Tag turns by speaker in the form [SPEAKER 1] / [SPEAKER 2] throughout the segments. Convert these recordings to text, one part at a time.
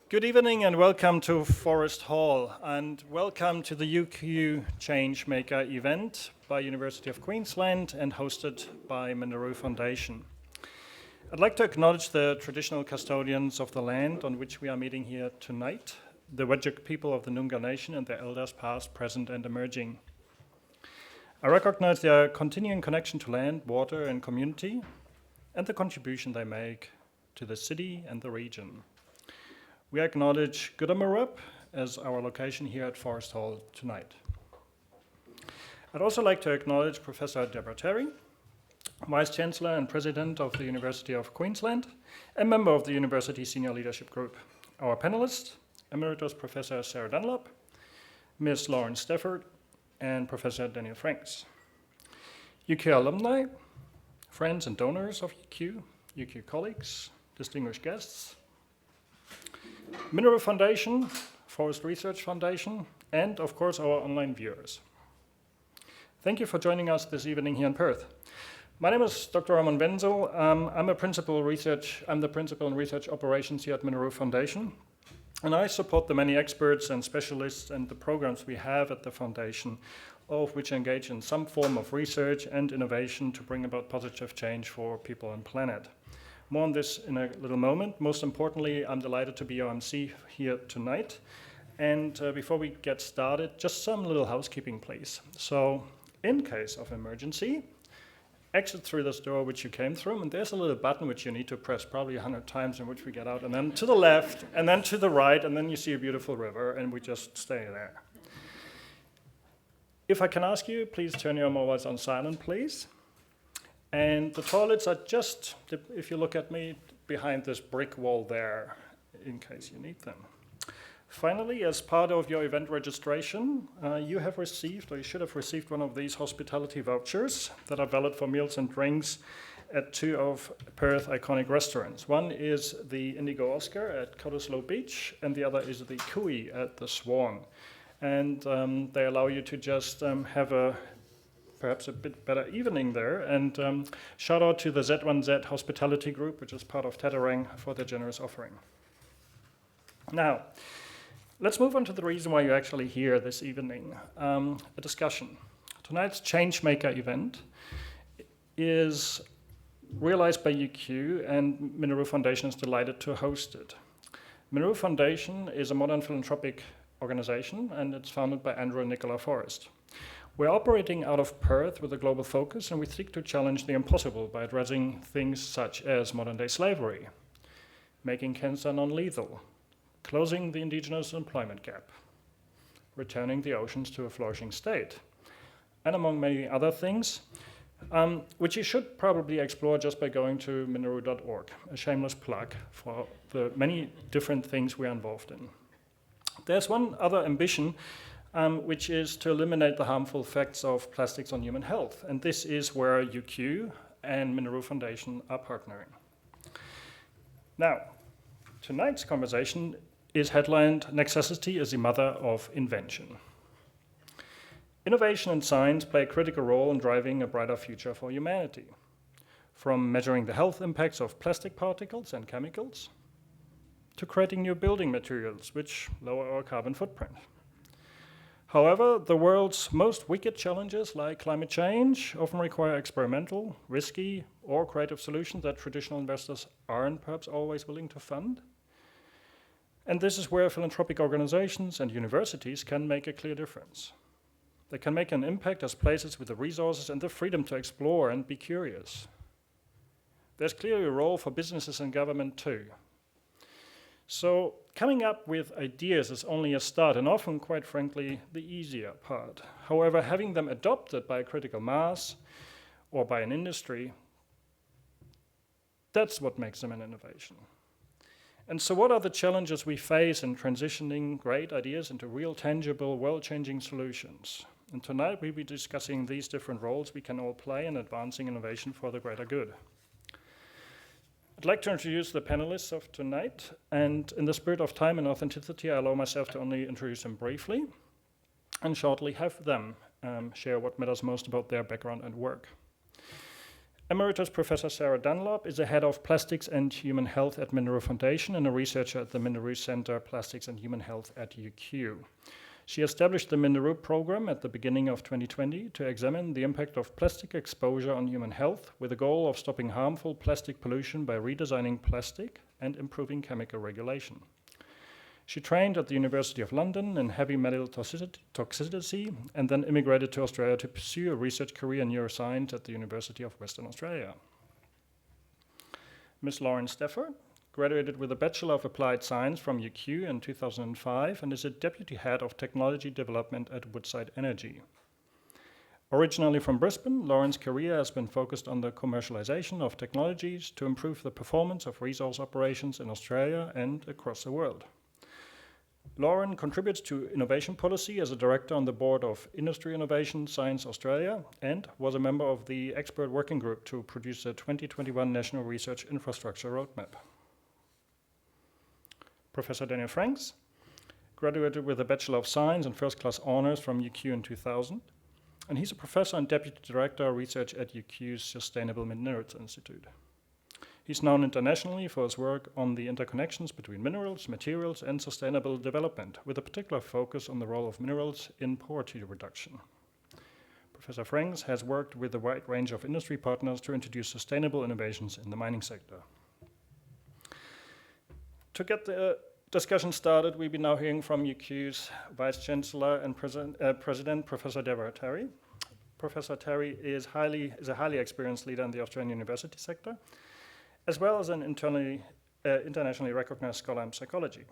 [SPEAKER 1] Good evening and welcome to Forest Hall, and welcome to the UQ ChangeMaker event by University of Queensland and hosted by Minaroo Foundation. I'd like to acknowledge the traditional custodians of the land on which we are meeting here tonight, the Whadjuk people of the Noongar Nation and their elders past, present and emerging. I recognize their continuing connection to land, water and community and the contribution they make to the city and the region. We acknowledge Gudamarup as our location here at Forest Hall tonight. I'd also like to acknowledge Professor Deborah Terry, Vice Chancellor and President of the University of Queensland, and member of the University Senior Leadership Group. Our panelists, Emeritus Professor Sarah Dunlop, Ms. Lauren Stafford, and Professor Daniel Franks. UQ alumni, friends and donors of UQ colleagues, distinguished guests, Minaroo Foundation, Forest Research Foundation, and of course our online viewers. Thank you for joining us this evening here in Perth. My name is Dr. Ramon Wenzel. I'm the principal in research operations here at Minaroo Foundation, and I support the many experts and specialists and the programs we have at the foundation, all of which engage in some form of research and innovation to bring about positive change for people and planet. More on this in a little moment. Most importantly, I'm delighted to be your MC here tonight. And before we get started, just some little housekeeping, please. So, in case of emergency, exit through this door which you came through, and there's a little button which you need to press probably 100 times in which we get out, and then to the left, and then to the right, and then you see a beautiful river, and we just stay there. If I can ask you, please turn your mobiles on silent, please. And the toilets are just, if you look at me, behind this brick wall there, in case you need them. Finally, as part of your event registration, you have received, or you should have received, one of these hospitality vouchers that are valid for meals and drinks at two of Perth iconic restaurants. One is the Indigo Oscar at Cottesloe Beach, and the other is the Kui at the Swan. And they allow you to just have perhaps a bit better evening there. And shout out to the Z1Z Hospitality Group, which is part of Tatarang, for their generous offering. Now, let's move on to the reason why you're actually here this evening, a discussion. Tonight's ChangeMaker event is realized by UQ, and Minaroo Foundation is delighted to host it. Minaroo Foundation is a modern philanthropic organization, and it's founded by Andrew and Nicola Forrest. We're operating out of Perth with a global focus, and we seek to challenge the impossible by addressing things such as modern-day slavery, making cancer non-lethal, closing the indigenous employment gap, returning the oceans to a flourishing state, and among many other things, which you should probably explore just by going to minaroo.org, a shameless plug for the many different things we're involved in. There's one other ambition, which is to eliminate the harmful effects of plastics on human health. And this is where UQ and Minaroo Foundation are partnering. Now, tonight's conversation is headlined, "Necessity is the Mother of Invention." Innovation and science play a critical role in driving a brighter future for humanity, from measuring the health impacts of plastic particles and chemicals, to creating new building materials which lower our carbon footprint. However, the world's most wicked challenges, like climate change, often require experimental, risky, or creative solutions that traditional investors aren't perhaps always willing to fund. And this is where philanthropic organizations and universities can make a clear difference. They can make an impact as places with the resources and the freedom to explore and be curious. There's clearly a role for businesses and government too. So coming up with ideas is only a start, and often, quite frankly, the easier part. However, having them adopted by a critical mass or by an industry, that's what makes them an innovation. And so what are the challenges we face in transitioning great ideas into real, tangible, world-changing solutions? And tonight we'll be discussing these different roles we can all play in advancing innovation for the greater good. I'd like to introduce the panelists of tonight, and in the spirit of time and authenticity, I allow myself to only introduce them briefly and shortly have them share what matters most about their background and work. Emeritus Professor Sarah Dunlop is the head of Plastics and Human Health at Minderoo Foundation and a researcher at the Minderoo Center Plastics and Human Health at UQ. She established the Minderoo program at the beginning of 2020 to examine the impact of plastic exposure on human health with the goal of stopping harmful plastic pollution by redesigning plastic and improving chemical regulation. She trained at the University of London in heavy metal toxicity and then immigrated to Australia to pursue a research career in neuroscience at the University of Western Australia. Ms. Lauren Steffer graduated with a Bachelor of Applied Science from UQ in 2005 and is a Deputy Head of Technology Development at Woodside Energy. Originally from Brisbane, Lauren's career has been focused on the commercialization of technologies to improve the performance of resource operations in Australia and across the world. Lauren contributes to innovation policy as a director on the board of Industry Innovation Science Australia and was a member of the expert working group to produce the 2021 National Research Infrastructure Roadmap. Professor Daniel Franks graduated with a Bachelor of Science and First Class Honours from UQ in 2000, and he's a professor and deputy director of research at UQ's Sustainable Minerals Institute. He's known internationally for his work on the interconnections between minerals, materials, and sustainable development, with a particular focus on the role of minerals in poverty reduction. Professor Franks has worked with a wide range of industry partners to introduce sustainable innovations in the mining sector. To get the discussion started, we'll be now hearing from UQ's Vice Chancellor and President, Professor Deborah Terry. Professor Terry is a highly experienced leader in the Australian university sector, as well as an internationally recognized scholar in psychology.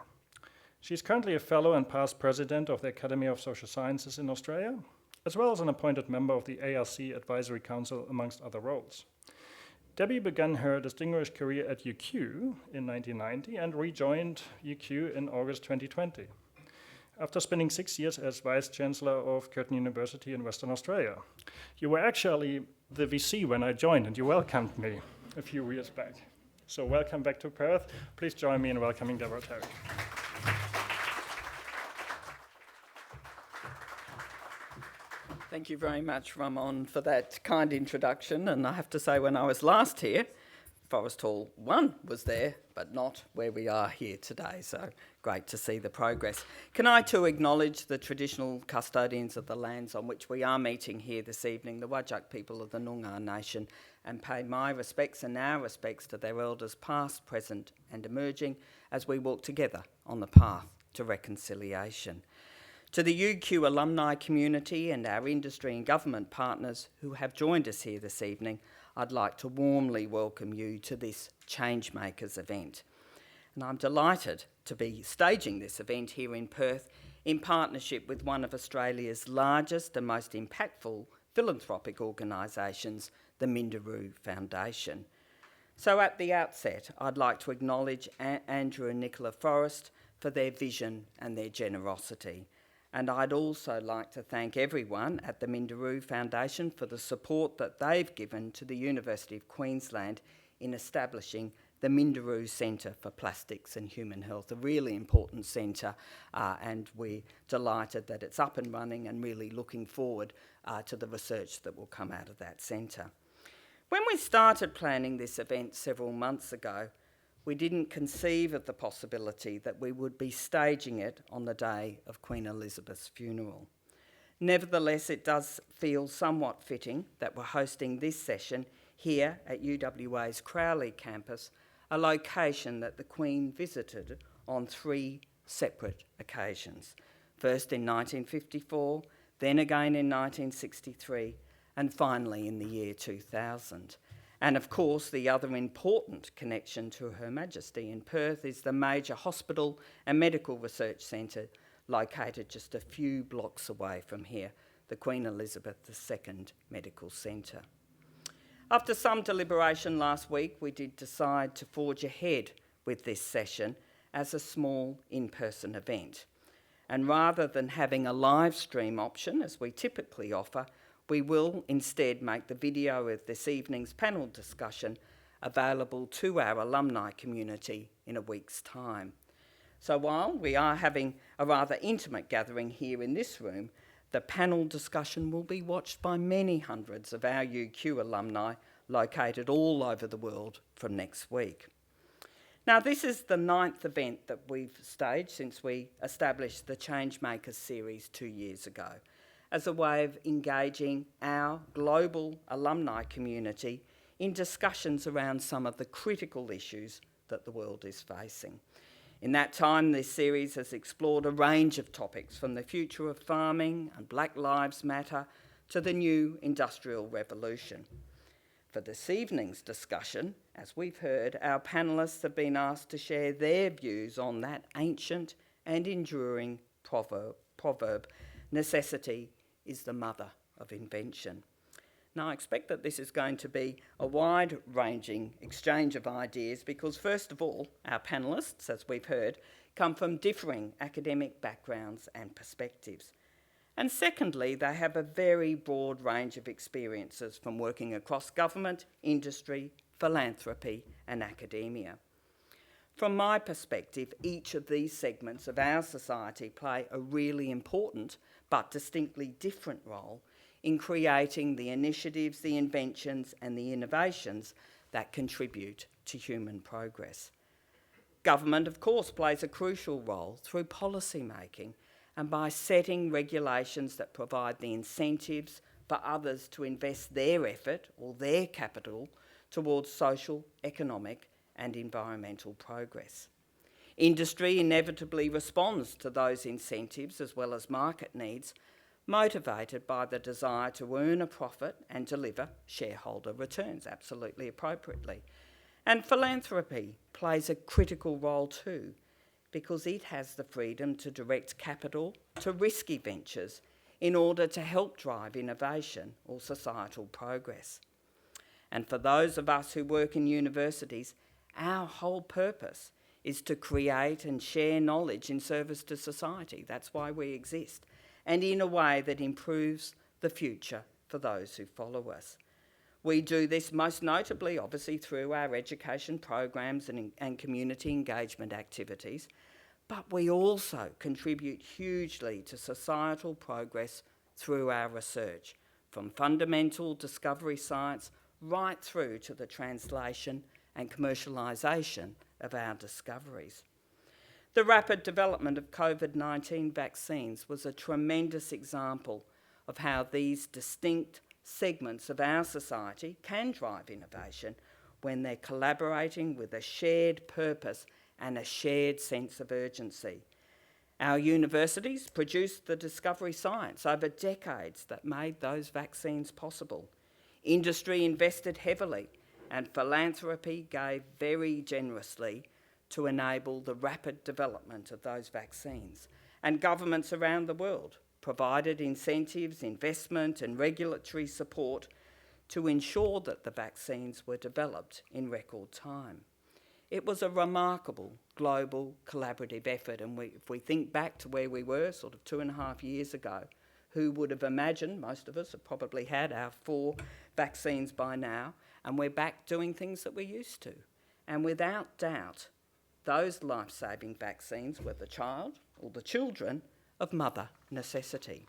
[SPEAKER 1] She is currently a fellow and past president of the Academy of Social Sciences in Australia, as well as an appointed member of the ARC Advisory Council, amongst other roles. Debbie began her distinguished career at UQ in 1990 and rejoined UQ in August 2020, after spending 6 years as Vice Chancellor of Curtin University in Western Australia. You were actually the VC when I joined, and you welcomed me a few years back. So welcome back to Perth. Please join me in welcoming Deborah Terry.
[SPEAKER 2] Thank you very much, Ramon, for that kind introduction. And I have to say, when I was last here, Forest Hall 1 was there, but not where we are here today. So great to see the progress. Can I too acknowledge the traditional custodians of the lands on which we are meeting here this evening, the Whadjuk people of the Noongar Nation, and pay my respects and our respects to their elders past, present and emerging as we walk together on the path to reconciliation. To the UQ alumni community and our industry and government partners who have joined us here this evening, I'd like to warmly welcome you to this ChangeMakers event. And I'm delighted to be staging this event here in Perth in partnership with one of Australia's largest and most impactful philanthropic organisations, the Minderoo Foundation. So at the outset, I'd like to acknowledge Andrew and Nicola Forrest for their vision and their generosity. And I'd also like to thank everyone at the Minderoo Foundation for the support that they've given to the University of Queensland in establishing the Minderoo Centre for Plastics and Human Health, a really important centre, and we're delighted that it's up and running and really looking forward to the research that will come out of that centre. When we started planning this event several months ago, we didn't conceive of the possibility that we would be staging it on the day of Queen Elizabeth's funeral. Nevertheless, it does feel somewhat fitting that we're hosting this session here at UWA's Crowley campus, a location that the Queen visited on 3 separate occasions. First in 1954, then again in 1963, and finally in the year 2000. And of course, the other important connection to Her Majesty in Perth is the major hospital and medical research centre located just a few blocks away from here, the Queen Elizabeth II Medical Centre. After some deliberation last week, we did decide to forge ahead with this session as a small in-person event. And rather than having a live stream option, as we typically offer, we will instead make the video of this evening's panel discussion available to our alumni community in a week's time. So while we are having a rather intimate gathering here in this room, the panel discussion will be watched by many hundreds of our UQ alumni located all over the world from next week. Now, this is the 9th event that we've staged since we established the ChangeMakers series 2 years ago as a way of engaging our global alumni community in discussions around some of the critical issues that the world is facing. In that time, this series has explored a range of topics from the future of farming and Black Lives Matter to the new industrial revolution. For this evening's discussion, as we've heard, our panellists have been asked to share their views on that ancient and enduring proverb, necessity is the mother of invention. Now, I expect that this is going to be a wide-ranging exchange of ideas because, first of all, our panellists, as we've heard, come from differing academic backgrounds and perspectives. And secondly, they have a very broad range of experiences from working across government, industry, philanthropy and academia. From my perspective, each of these segments of our society play a really important but distinctly different role in creating the initiatives, the inventions and the innovations that contribute to human progress. Government, of course, plays a crucial role through policy making and by setting regulations that provide the incentives for others to invest their effort or their capital towards social, economic and environmental progress. Industry inevitably responds to those incentives as well as market needs, motivated by the desire to earn a profit and deliver shareholder returns, absolutely appropriately. And philanthropy plays a critical role too, because it has the freedom to direct capital to risky ventures in order to help drive innovation or societal progress. And for those of us who work in universities, our whole purpose is to create and share knowledge in service to society. That's why we exist, and in a way that improves the future for those who follow us. We do this most notably, obviously, through our education programs and community engagement activities, but we also contribute hugely to societal progress through our research, from fundamental discovery science right through to the translation and commercialisation of our discoveries. The rapid development of COVID-19 vaccines was a tremendous example of how these distinct segments of our society can drive innovation when they're collaborating with a shared purpose and a shared sense of urgency. Our universities produced the discovery science over decades that made those vaccines possible. Industry invested heavily and philanthropy gave very generously to enable the rapid development of those vaccines. And governments around the world provided incentives, investment and regulatory support to ensure that the vaccines were developed in record time. It was a remarkable global collaborative effort, and if we think back to where we were sort of 2.5 years ago, who would have imagined, most of us have probably had our 4 vaccines by now, and we're back doing things that we used to. And without doubt, those life-saving vaccines were the child or the children of mother necessity.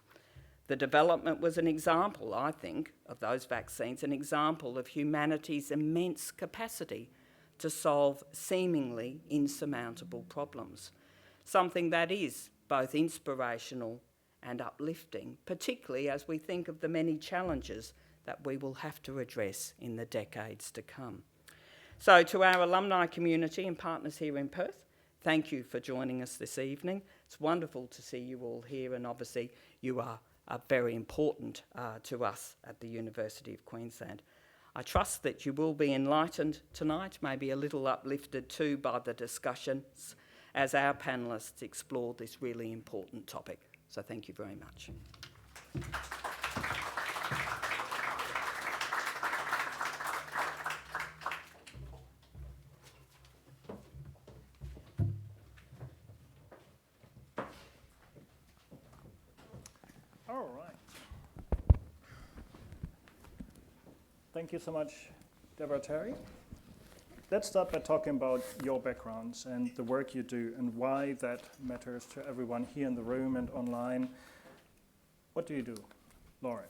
[SPEAKER 2] The development was an example, I think, of those vaccines, an example of humanity's immense capacity to solve seemingly insurmountable problems, something that is both inspirational and uplifting, particularly as we think of the many challenges that we will have to address in the decades to come. So to our alumni community and partners here in Perth, thank you for joining us this evening. It's wonderful to see you all here, and obviously you are very important to us at the University of Queensland. I trust that you will be enlightened tonight, maybe a little uplifted too by the discussions as our panellists explore this really important topic. So thank you very much.
[SPEAKER 1] All right. Thank you so much, Deborah Terry. Let's start by talking about your backgrounds and the work you do and why that matters to everyone here in the room and online. What do you do, Lauren?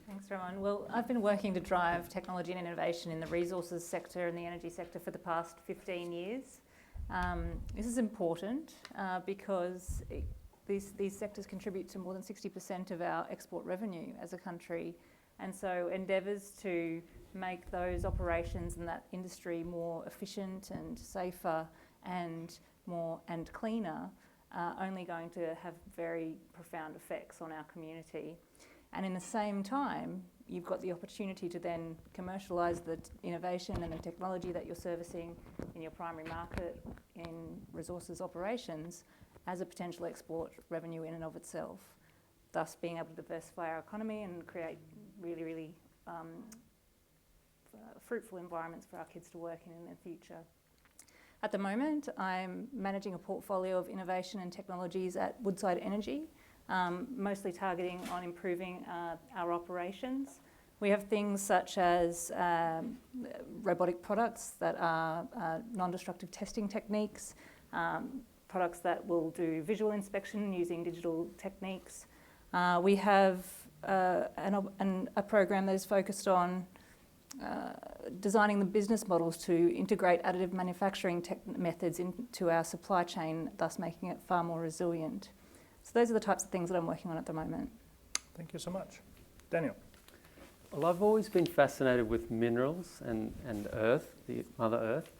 [SPEAKER 3] Thanks, Ramon. Well, I've been working to drive technology and innovation in the resources sector and the energy sector for the past 15 years. This is important because these sectors contribute to more than 60% of our export revenue as a country. And so endeavours to make those operations and that industry more efficient and safer and cleaner are only going to have very profound effects on our community. And in the same time, you've got the opportunity to then commercialise the innovation and the technology that you're servicing in your primary market in resources operations as a potential export revenue in and of itself, thus being able to diversify our economy and create really, really fruitful environments for our kids to work in the future. At the moment, I'm managing a portfolio of innovation and technologies at Woodside Energy, mostly targeting on improving our operations. We have things such as robotic products that are non-destructive testing techniques, products that will do visual inspection using digital techniques. We have a program that is focused on designing the business models to integrate additive manufacturing methods into our supply chain, thus making it far more resilient. So those are the types of things that I'm working on at the moment.
[SPEAKER 1] Thank you so much. Daniel.
[SPEAKER 4] Well, I've always been fascinated with minerals and Earth, the Mother Earth.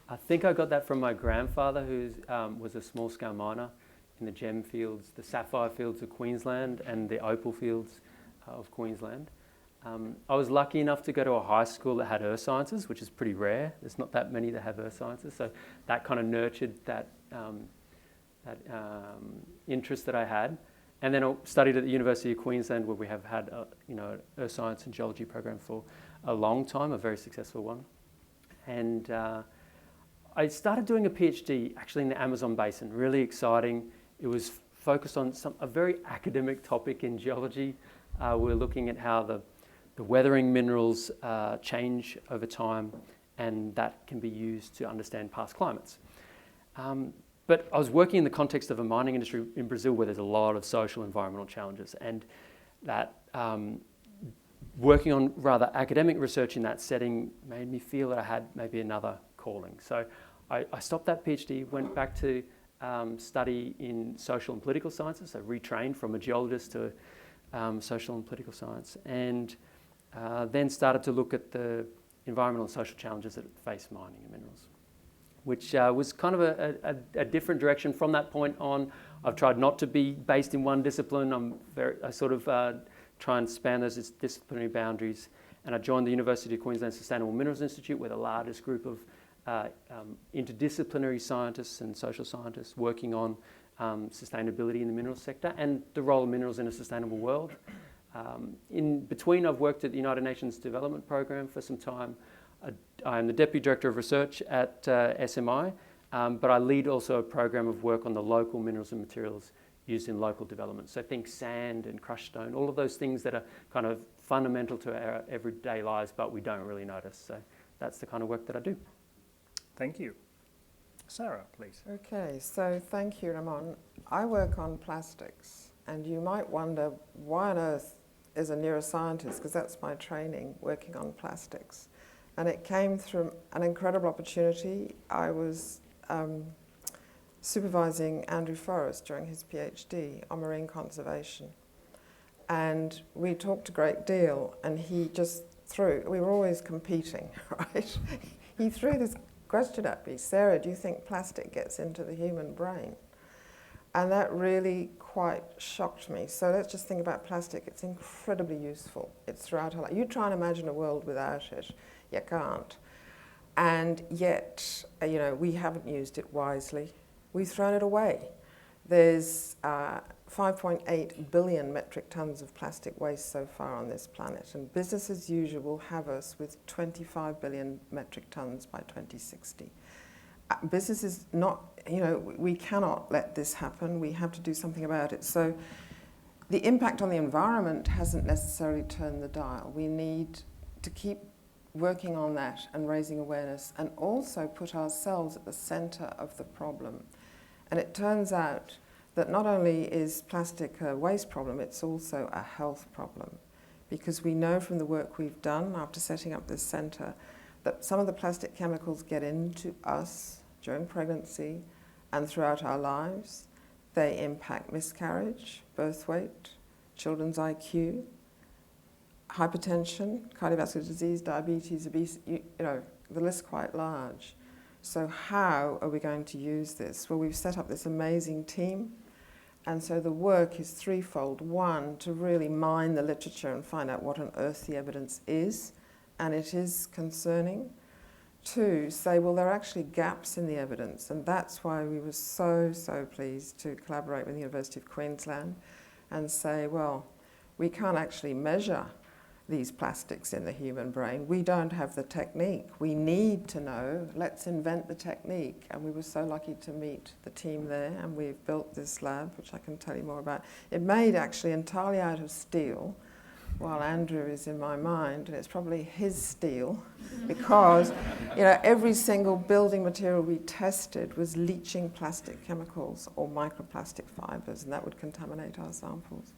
[SPEAKER 4] I think I got that from my grandfather, who was a small-scale miner in the gem fields, the sapphire fields of Queensland and the opal fields of Queensland. I was lucky enough to go to a high school that had earth sciences, which is pretty rare. There's not that many that have earth sciences, so that kind of nurtured that interest that I had. And then I studied at the University of Queensland, where we have had earth science and geology program for a long time, a very successful one. And I started doing a PhD actually in the Amazon basin, really exciting. It was focused on a very academic topic in geology. We're looking at how the weathering minerals change over time, and that can be used to understand past climates. But I was working in the context of a mining industry in Brazil where there's a lot of social environmental challenges, and that working on rather academic research in that setting made me feel that I had maybe another calling. So I stopped that PhD, went back to study in social and political sciences, so retrained from a geologist to social and political science, and then started to look at the environmental and social challenges that face mining and minerals, which was kind of a different direction from that point on. I've tried not to be based in one discipline. I sort of try and span those disciplinary boundaries, and I joined the University of Queensland Sustainable Minerals Institute, where the largest group of interdisciplinary scientists and social scientists working on sustainability in the minerals sector and the role of minerals in a sustainable world. In between, I've worked at the United Nations Development Programme for some time. I'm the Deputy Director of Research at SMI, but I lead also a program of work on the local minerals and materials used in local development. So think sand and crushed stone, all of those things that are kind of fundamental to our everyday lives, but we don't really notice. So that's the kind of work that I do.
[SPEAKER 1] Thank you. Sarah, please.
[SPEAKER 5] Okay, so thank you, Ramon. I work on plastics, and you might wonder why on earth is a neuroscientist, because that's my training, working on plastics. And it came through an incredible opportunity. I was supervising Andrew Forrest during his PhD on marine conservation. And we talked a great deal, and he just we were always competing, right? He threw this question at me, Sarah, do you think plastic gets into the human brain? And that really quite shocked me. So let's just think about plastic. It's incredibly useful. It's throughout our life. You try and imagine a world without it. You can't. And yet, we haven't used it wisely. We've thrown it away. There's 5.8 billion metric tons of plastic waste so far on this planet, and business as usual have us with 25 billion metric tons by 2060. Business is not, we cannot let this happen. We have to do something about it. So the impact on the environment hasn't necessarily turned the dial. We need to keep working on that and raising awareness, and also put ourselves at the centre of the problem. And it turns out that not only is plastic a waste problem, it's also a health problem, because we know from the work we've done after setting up this centre that some of the plastic chemicals get into us during pregnancy and throughout our lives. They impact miscarriage, birth weight, children's IQ, hypertension, cardiovascular disease, diabetes, obesity, the list's quite large. So how are we going to use this? Well, we've set up this amazing team, and so the work is threefold. One, to really mine the literature and find out what on earth the evidence is, and it is concerning. Two, say, well, there are actually gaps in the evidence, and that's why we were so pleased to collaborate with the University of Queensland and say, well, we can't actually measure these plastics in the human brain. We don't have the technique. We need to know. Let's invent the technique. And we were so lucky to meet the team there, and we've built this lab, which I can tell you more about. It made actually entirely out of steel, while Andrew is in my mind, and it's probably his steel, because every single building material we tested was leaching plastic chemicals or microplastic fibres, and that would contaminate our samples.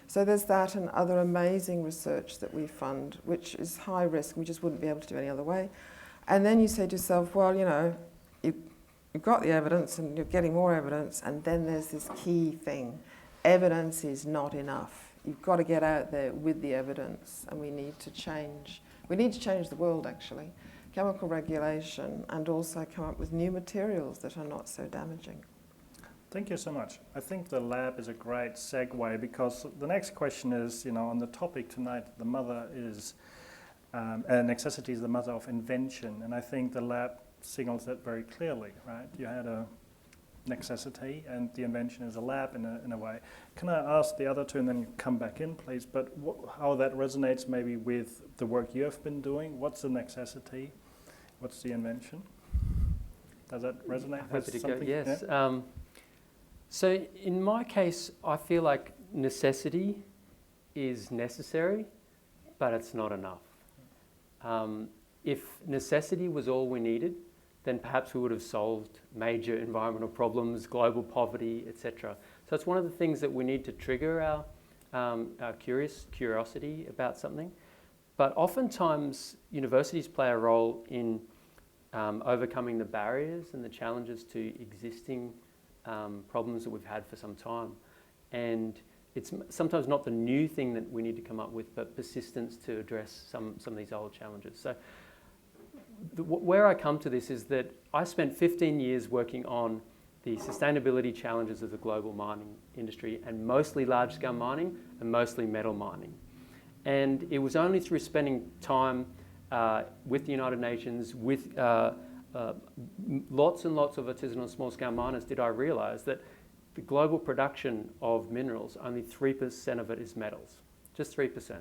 [SPEAKER 5] So there's that and other amazing research that we fund, which is high risk. We just wouldn't be able to do any other way. And then you say to yourself, well, you've got the evidence and you're getting more evidence, and then there's this key thing. Evidence is not enough. You've got to get out there with the evidence, and we need to change. We need to change the world, actually. Chemical regulation, and also come up with new materials that are not so damaging.
[SPEAKER 1] Thank you so much. I think the lab is a great segue, because the next question is, on the topic tonight, the mother is, necessity is the mother of invention. And I think the lab signals that very clearly, right? You had a necessity, and the invention is a lab in a way. Can I ask the other two, and then you come back in, please, but how that resonates maybe with the work you have been doing? What's the necessity? What's the invention? Does that resonate with something?
[SPEAKER 4] Yes.
[SPEAKER 1] Yeah?
[SPEAKER 4] So in my case, I feel like necessity is necessary, but it's not enough. If necessity was all we needed, then perhaps we would have solved major environmental problems, global poverty, etc. So it's one of the things that we need to trigger our curiosity about something. But oftentimes, universities play a role in overcoming the barriers and the challenges to existing problems that we've had for some time. And it's sometimes not the new thing that we need to come up with, but persistence to address some of these old challenges. So where I come to this is that I spent 15 years working on the sustainability challenges of the global mining industry, and mostly large-scale mining and mostly metal mining. And it was only through spending time with the United Nations, with lots and lots of artisanal and small-scale miners, did I realise that the global production of minerals, only 3% of it is metals, just 3%.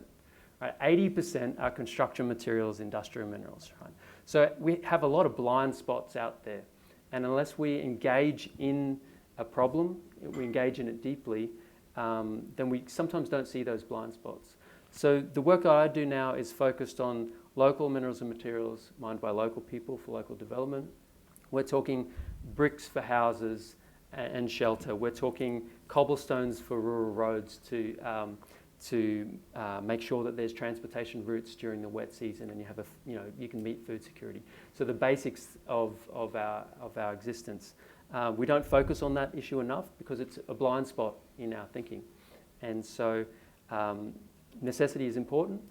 [SPEAKER 4] Right? 80% are construction materials, industrial minerals. Right? So we have a lot of blind spots out there, and unless we engage in a problem, we engage in it deeply, then we sometimes don't see those blind spots. So the work that I do now is focused on local minerals and materials mined by local people for local development. We're talking bricks for houses and shelter. We're talking cobblestones for rural roads to make sure that there's transportation routes during the wet season, and you can meet food security. So the basics of our existence. We don't focus on that issue enough because it's a blind spot in our thinking, and so necessity is important,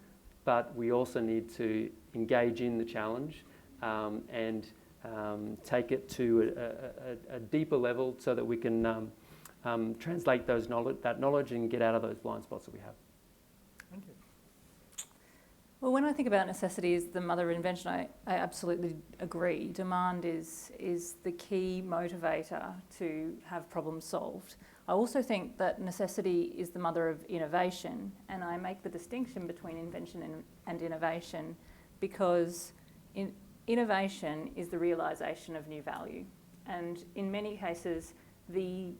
[SPEAKER 4] but we also need to engage in the challenge and take it to a deeper level so that we can translate that knowledge and get out of those blind spots that we have.
[SPEAKER 1] Thank you.
[SPEAKER 3] Well, when I think about necessity as the mother of invention, I absolutely agree. Demand is the key motivator to have problems solved. I also think that necessity is the mother of innovation, and I make the distinction between invention and innovation because innovation is the realisation of new value, and in many cases the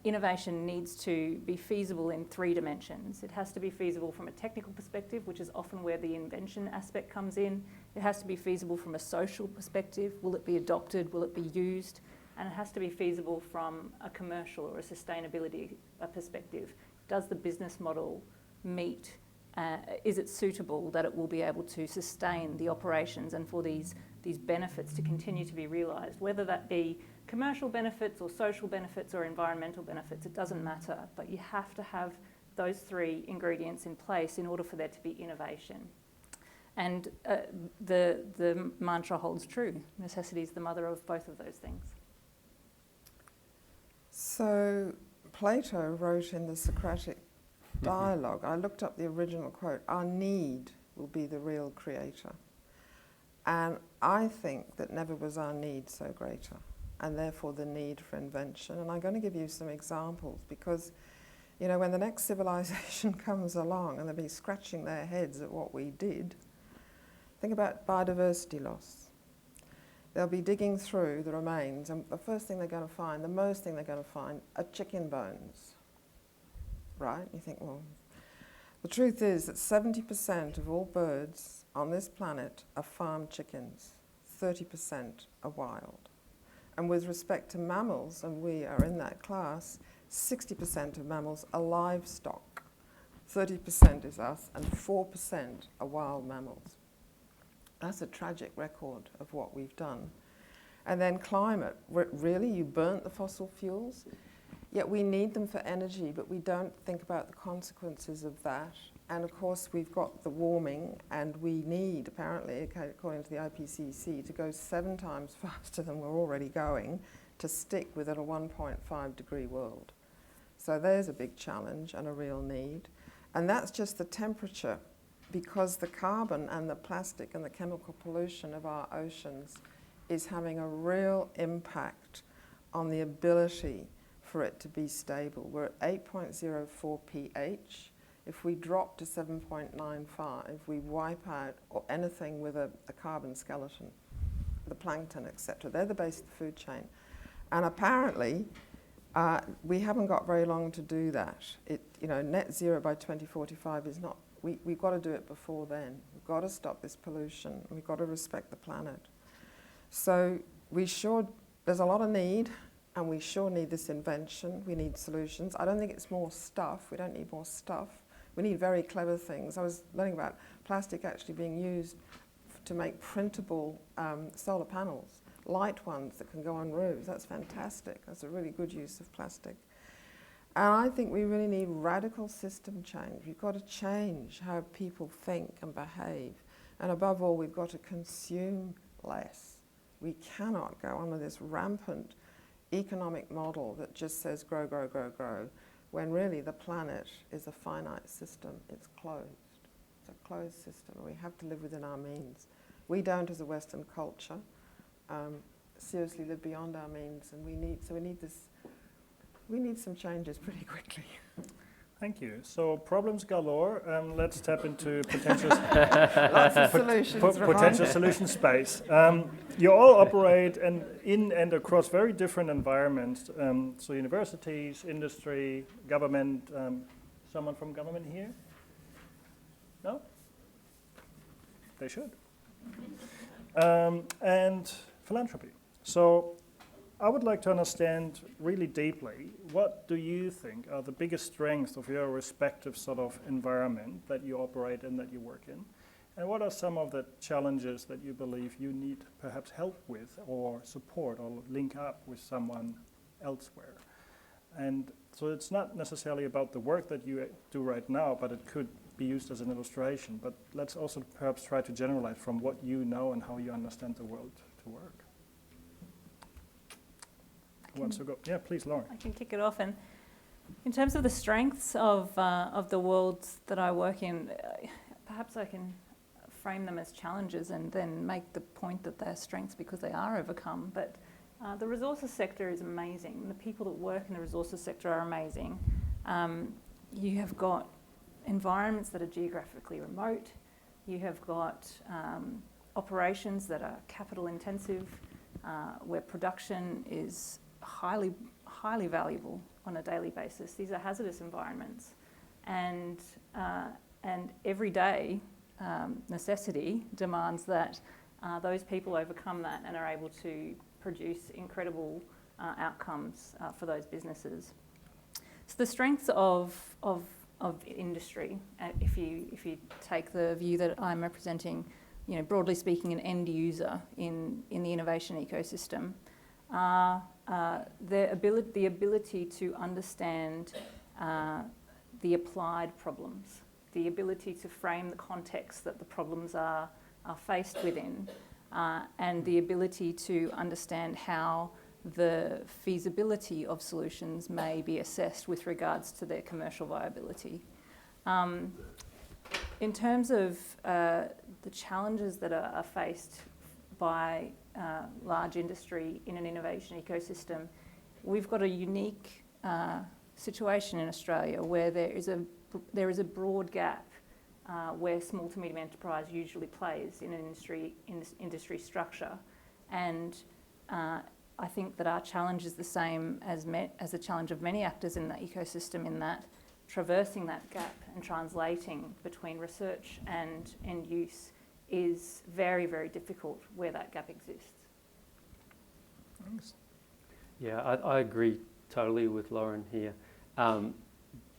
[SPEAKER 3] innovation needs to be feasible in 3 dimensions. It has to be feasible from a technical perspective, which is often where the invention aspect comes in. It has to be feasible from a social perspective. Will it be adopted? Will it be used? And it has to be feasible from a commercial or a sustainability perspective. Does the business model meet is it suitable that it will be able to sustain the operations and for these benefits to continue to be realised, whether that be commercial benefits or social benefits or environmental benefits, it doesn't matter, but you have to have those three ingredients in place in order for there to be innovation. And the mantra holds true. Necessity is the mother of both of those things.
[SPEAKER 5] So Plato wrote in the Socratic dialogue, I looked up the original quote, our need will be the real creator. And I think that never was our need so greater, and therefore the need for invention. And I'm going to give you some examples because, you know, when the next civilization comes along and they'll be scratching their heads at what we did, think about biodiversity loss. They'll be digging through the remains, and the first thing they're going to find, the most thing they're going to find, are chicken bones. Right? You think, well, the truth is that 70% of all birds on this planet are farm chickens, 30% are wild. And with respect to mammals, and we are in that class, 60% of mammals are livestock, 30% is us, and 4% are wild mammals. That's a tragic record of what we've done. And then climate, really, you burnt the fossil fuels? Yet we need them for energy, but we don't think about the consequences of that. And of course, we've got the warming, and we need, apparently, according to the IPCC, to go 7 times faster than we're already going to stick within a 1.5 degree world. So there's a big challenge and a real need. And that's just the temperature, because the carbon and the plastic and the chemical pollution of our oceans is having a real impact on the ability for it to be stable. We're at 8.04 pH. If we drop to 7.95, we wipe out anything with a carbon skeleton, the plankton, etc. They're the base of the food chain. And apparently, we haven't got very long to do that. Net zero by 2045 is not, we've got to do it before then. We've got to stop this pollution. We've got to respect the planet. So there's a lot of need, and we sure need this invention. We need solutions. I don't think it's more stuff. We don't need more stuff. We need very clever things. I was learning about plastic actually being used to make printable solar panels, light ones that can go on roofs. That's fantastic. That's a really good use of plastic. And I think we really need radical system change. We've got to change how people think and behave. And above all, we've got to consume less. We cannot go on with this rampant economic model that just says grow, grow, grow, grow, when really the planet is a finite system. It's closed. It's a closed system, and we have to live within our means. We don't, as a Western culture, seriously live beyond our means, and we need some changes pretty quickly.
[SPEAKER 1] Thank you. So problems galore. Let's tap into potential
[SPEAKER 5] Lots of solutions.
[SPEAKER 1] potential solution space. You all operate in and across very different environments. So universities, industry, government. Someone from government here? No? They should. And philanthropy. So I would like to understand really deeply, what do you think are the biggest strengths of your respective sort of environment that you operate in, that you work in? And what are some of the challenges that you believe you need perhaps help with or support or link up with someone elsewhere? And so it's not necessarily about the work that you do right now, but it could be used as an illustration. But let's also perhaps try to generalize from what you know and how you understand the world to work. Who wants to go? Yeah, please, Lauren.
[SPEAKER 3] I can kick it off. And in terms of the strengths of the worlds that I work in, perhaps I can frame them as challenges and then make the point that they're strengths because they are overcome. But the resources sector is amazing. The people that work in the resources sector are amazing. You have got environments that are geographically remote. You have got operations that are capital intensive, where production is highly valuable on a daily basis. These are hazardous environments, and everyday necessity demands that those people overcome that and are able to produce incredible outcomes for those businesses. So the strengths of industry. If you take the view that I'm representing, broadly speaking, an end user in the innovation ecosystem, the ability to understand the applied problems, the ability to frame the context that the problems are faced within, and the ability to understand how the feasibility of solutions may be assessed with regards to their commercial viability. In terms of the challenges that are faced by large industry in an innovation ecosystem, we've got a unique situation in Australia where there is a broad gap where small to medium enterprise usually plays in an industry structure, and I think that our challenge is the same as the challenge of many actors in that ecosystem, in that traversing that gap and translating between research and end use is very, very difficult where that gap exists.
[SPEAKER 1] Thanks.
[SPEAKER 4] Yeah, I agree totally with Lauren here.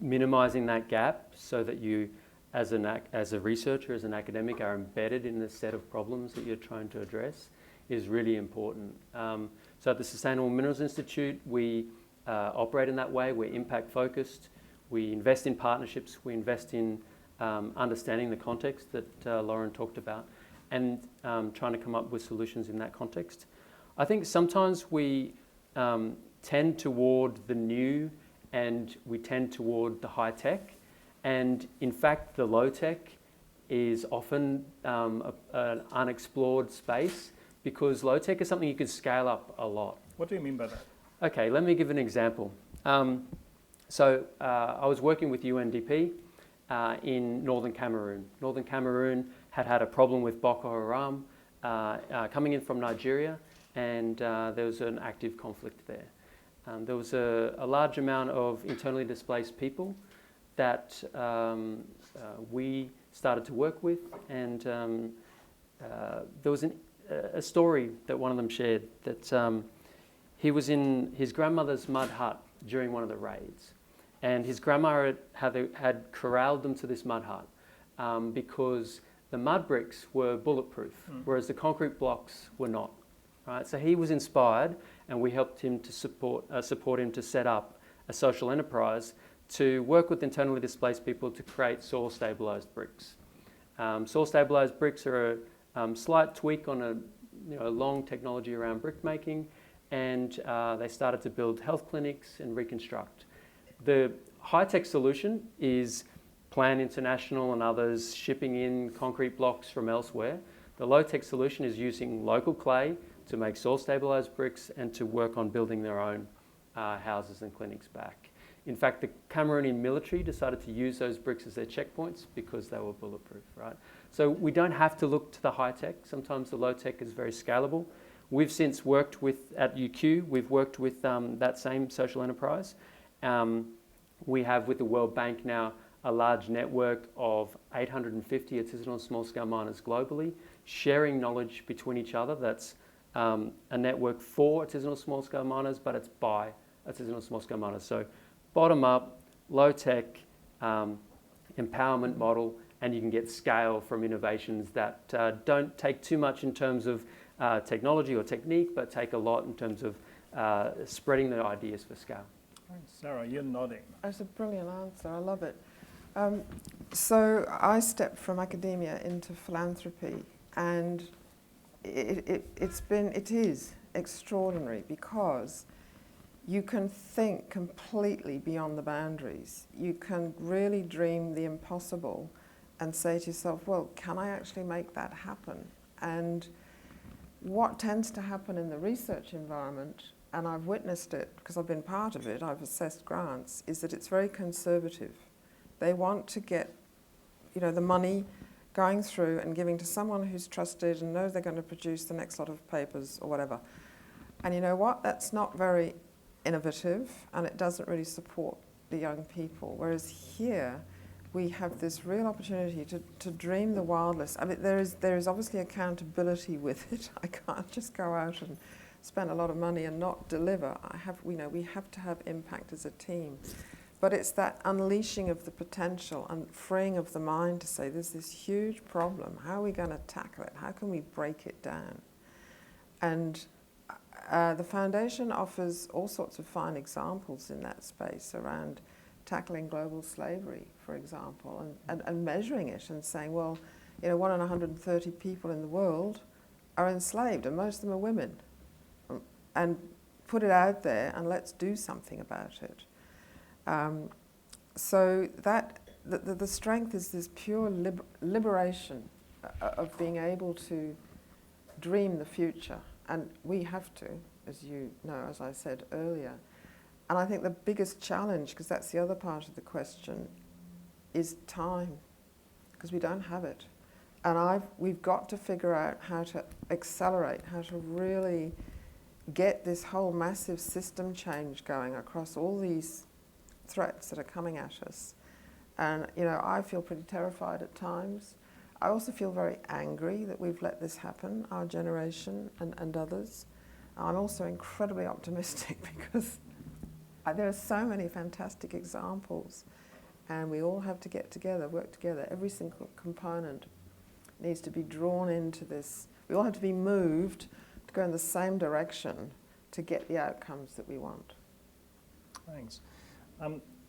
[SPEAKER 4] Minimising that gap so that you, as a researcher, as an academic, are embedded in the set of problems that you're trying to address is really important. So at the Sustainable Minerals Institute, we operate in that way. We're impact focused. We invest in partnerships. We invest in understanding the context that Lauren talked about, and trying to come up with solutions in that context. I think sometimes we tend toward the new and we tend toward the high tech, and in fact the low tech is often an unexplored space, because low tech is something you can scale up a lot.
[SPEAKER 1] What do you mean by that?
[SPEAKER 4] Okay, let me give an example. So I was working with UNDP in northern Cameroon. Northern Cameroon had a problem with Boko Haram coming in from Nigeria, and there was an active conflict there. There was a large amount of internally displaced people that we started to work with, and there was a story that one of them shared that he was in his grandmother's mud hut during one of the raids, and his grandma had corralled them to this mud hut because the mud bricks were bulletproof, whereas the concrete blocks were not. Right? So he was inspired, and we helped him to support him to set up a social enterprise to work with internally displaced people to create soil stabilised bricks. Soil stabilised bricks are a slight tweak on a long technology around brick making, and they started to build health clinics and reconstruct. The high-tech solution is Plan International and others shipping in concrete blocks from elsewhere. The low-tech solution is using local clay to make soil stabilised bricks and to work on building their own houses and clinics back. In fact, the Cameroonian military decided to use those bricks as their checkpoints because they were bulletproof, right? So we don't have to look to the high tech. Sometimes the low tech is very scalable. We've since worked with, at UQ, we've worked with that same social enterprise. We have with the World Bank now a large network of 850 artisanal and small-scale miners globally, sharing knowledge between each other. That's a network for artisanal small-scale miners, but it's by artisanal small-scale miners. So bottom-up, low-tech, empowerment model, and you can get scale from innovations that don't take too much in terms of technology or technique, but take a lot in terms of spreading the ideas for scale.
[SPEAKER 1] Sarah, you're nodding.
[SPEAKER 5] That's a brilliant answer. I love it. So I stepped from academia into philanthropy, and it is extraordinary because you can think completely beyond the boundaries. You can really dream the impossible and say to yourself, well, can I actually make that happen? And what tends to happen in the research environment, and I've witnessed it because I've been part of it, I've assessed grants, is that it's very conservative. They want to get, the money going through and giving to someone who's trusted and knows they're going to produce the next lot of papers or whatever. And you know what? That's not very innovative, and it doesn't really support the young people. Whereas here, we have this real opportunity to dream the wildest. I mean, there is obviously accountability with it. I can't just go out and spend a lot of money and not deliver. We have to have impact as a team. But it's that unleashing of the potential and freeing of the mind to say, there's this huge problem. How are we going to tackle it? How can we break it down? And the foundation offers all sorts of fine examples in that space around tackling global slavery, for example, and measuring it and saying, well, 1 in 130 people in the world are enslaved, and most of them are women. And put it out there, and let's do something about it. So that the strength is this pure liberation of being able to dream the future. And we have to, as you know, as I said earlier. And I think the biggest challenge, because that's the other part of the question, is time, because we don't have it. And we've got to figure out how to accelerate, how to really get this whole massive system change going across all these threats that are coming at us. And, I feel pretty terrified at times. I also feel very angry that we've let this happen, our generation and others. I'm also incredibly optimistic because there are so many fantastic examples, and we all have to get together, work together. Every single component needs to be drawn into this. We all have to be moved to go in the same direction to get the outcomes that we want.
[SPEAKER 1] Thanks.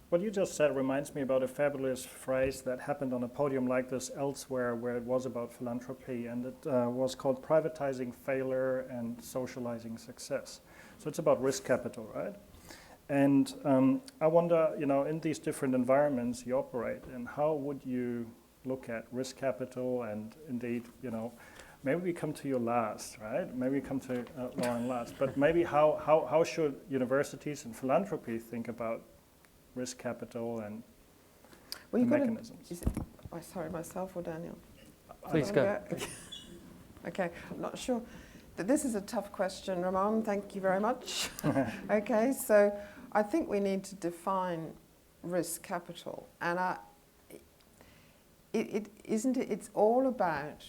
[SPEAKER 1] What you just said reminds me about a fabulous phrase that happened on a podium like this elsewhere, where it was about philanthropy, and it was called privatizing failure and socializing success. So it's about risk capital, right? And I wonder, in these different environments you operate in, how would you look at risk capital? And indeed, maybe we come to you last, right? Maybe we come to Lauren last. But maybe how should universities and philanthropy think about risk capital and the mechanisms?
[SPEAKER 5] Sorry, myself or Daniel?
[SPEAKER 4] Please go.
[SPEAKER 5] Okay, I'm not sure. This is a tough question, Ramon. Thank you very much. Okay, so I think we need to define risk capital. And it's all about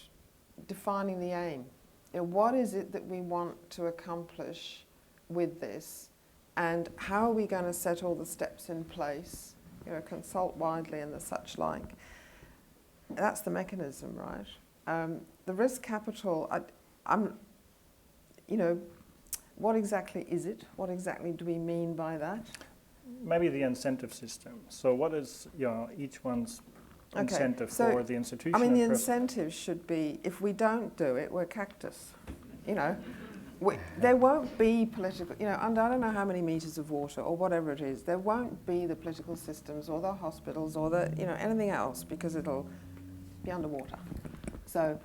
[SPEAKER 5] defining the aim. What is it that we want to accomplish with this? And how are we going to set all the steps in place, consult widely and the such like. That's the mechanism, right? The risk capital, what exactly is it? What exactly do we mean by that?
[SPEAKER 1] Maybe the incentive system. So what is each one's incentive for the institution?
[SPEAKER 5] The incentive should be, if we don't do it, we're cactus. There won't be political, and I don't know how many meters of water or whatever it is, there won't be the political systems or the hospitals or the, anything else, because it'll be underwater. So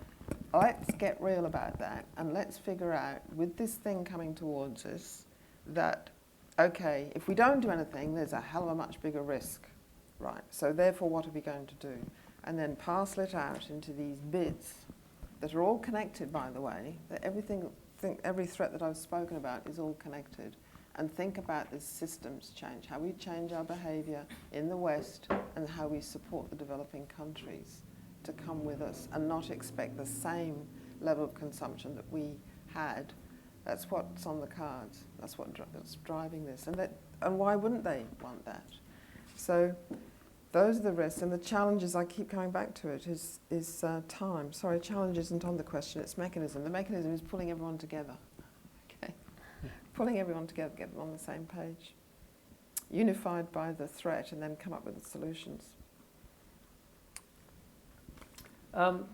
[SPEAKER 5] let's get real about that, and let's figure out, with this thing coming towards us, that, okay, if we don't do anything, there's a hell of a much bigger risk, right? So therefore, what are we going to do? And then parcel it out into these bits that are all connected, by the way, that every threat that I've spoken about is all connected, and think about this systems change, how we change our behaviour in the West and how we support the developing countries to come with us and not expect the same level of consumption that we had. That's what's on the cards. That's what's driving this. And why wouldn't they want that? So those are the risks. And the challenges, I keep coming back to it, is time. Sorry, challenge isn't on the question, it's mechanism. The mechanism is pulling everyone together. Okay? Pulling everyone together, get them on the same page. Unified by the threat, and then come up with the solutions.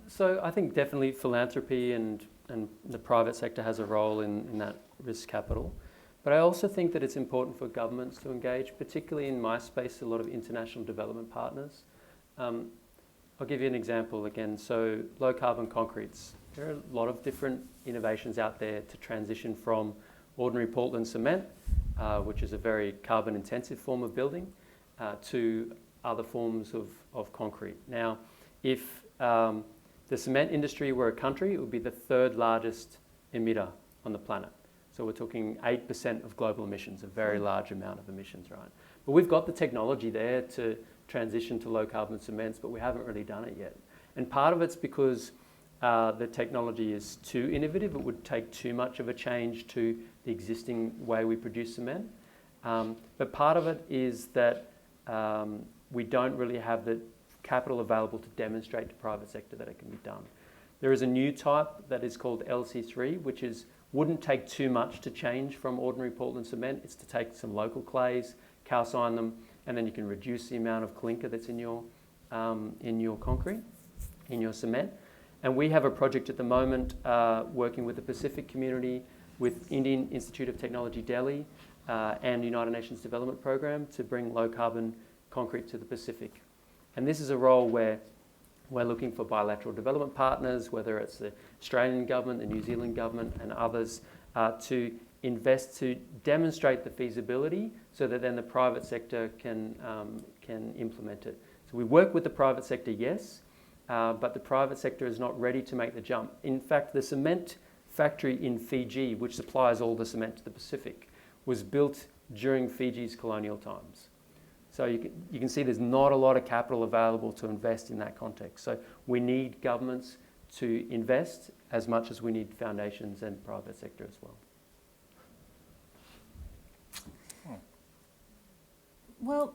[SPEAKER 4] So I think definitely philanthropy and the private sector has a role in that risk capital. But I also think that it's important for governments to engage, particularly in my space, a lot of international development partners. I'll give you an example again. So low carbon concretes. There are a lot of different innovations out there to transition from ordinary Portland cement, which is a very carbon intensive form of building, to other forms of concrete. Now, if the cement industry were a country, it would be the third largest emitter on the planet. So we're talking 8% of global emissions, a very large amount of emissions, right? But we've got the technology there to transition to low carbon cements, but we haven't really done it yet. And part of it's because the technology is too innovative. It would take too much of a change to the existing way we produce cement. But part of it is that we don't really have the capital available to demonstrate to private sector that it can be done. There is a new type that is called LC3, which wouldn't take too much to change from ordinary Portland cement. It's to take some local clays, calcine them, and then you can reduce the amount of clinker that's in your concrete, in your cement. And we have a project at the moment working with the Pacific community, with Indian Institute of Technology Delhi and United Nations Development Program to bring low carbon concrete to the Pacific. And this is a role where we're looking for bilateral development partners, whether it's the Australian government, the New Zealand government and others, to invest to demonstrate the feasibility so that then the private sector can implement it. So we work with the private sector, yes, but the private sector is not ready to make the jump. In fact, the cement factory in Fiji, which supplies all the cement to the Pacific, was built during Fiji's colonial times. So you can see there's not a lot of capital available to invest in that context. So we need governments to invest as much as we need foundations and private sector as well.
[SPEAKER 3] Well,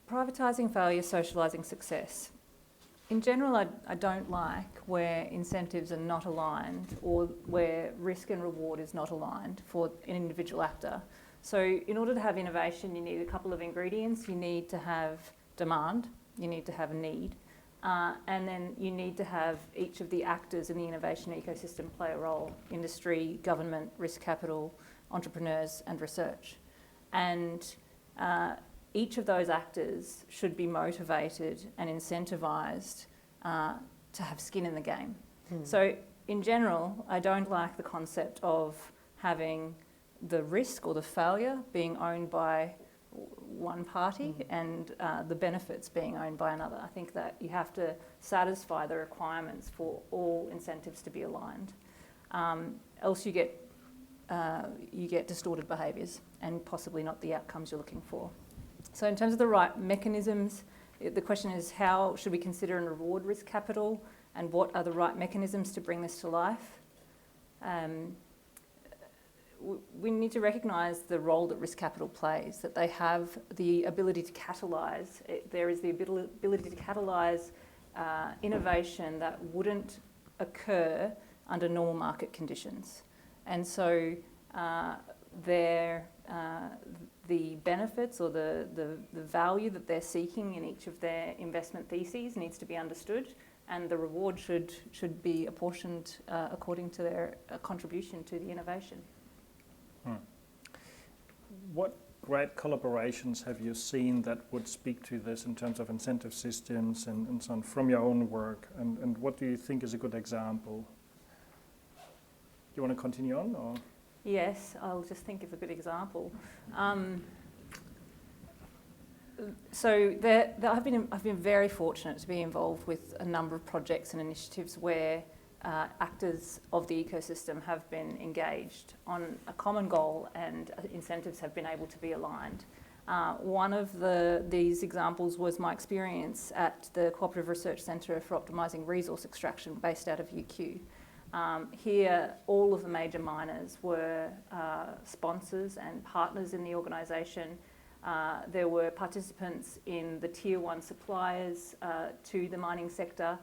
[SPEAKER 3] privatising failure, socialising success. In general, I don't like where incentives are not aligned or where risk and reward is not aligned for an individual actor. So in order to have innovation, you need a couple of ingredients. You need to have demand, you need to have a need, and then you need to have each of the actors in the innovation ecosystem play a role: industry, government, risk capital, entrepreneurs and research. And each of those actors should be motivated and incentivised to have skin in the game. So in general, I don't like the concept of having the risk or the failure being owned by one party and the benefits being owned by another. I think that you have to satisfy the requirements for all incentives to be aligned. Else you get distorted behaviours and possibly not the outcomes you're looking for. So in terms of the right mechanisms, the question is how should we consider and reward risk capital, and what are the right mechanisms to bring this to life? We need to recognise the role that risk capital plays, that they have the ability to catalyse. There is the ability to catalyse innovation that wouldn't occur under normal market conditions. And so the benefits or the value that they're seeking in each of their investment theses needs to be understood, and the reward should be apportioned according to their contribution to the innovation.
[SPEAKER 1] What great collaborations have you seen that would speak to this in terms of incentive systems and so on from your own work? And what do you think is a good example? Do you want to continue on? Or?
[SPEAKER 3] Yes, I'll just think of a good example. So I've been very fortunate to be involved with a number of projects and initiatives where actors of the ecosystem have been engaged on a common goal and incentives have been able to be aligned. One of these examples was my experience at the Cooperative Research Centre for Optimising Resource Extraction based out of UQ. Here, all of the major miners were sponsors and partners in the organisation. There were participants in the Tier 1 suppliers to the mining sector.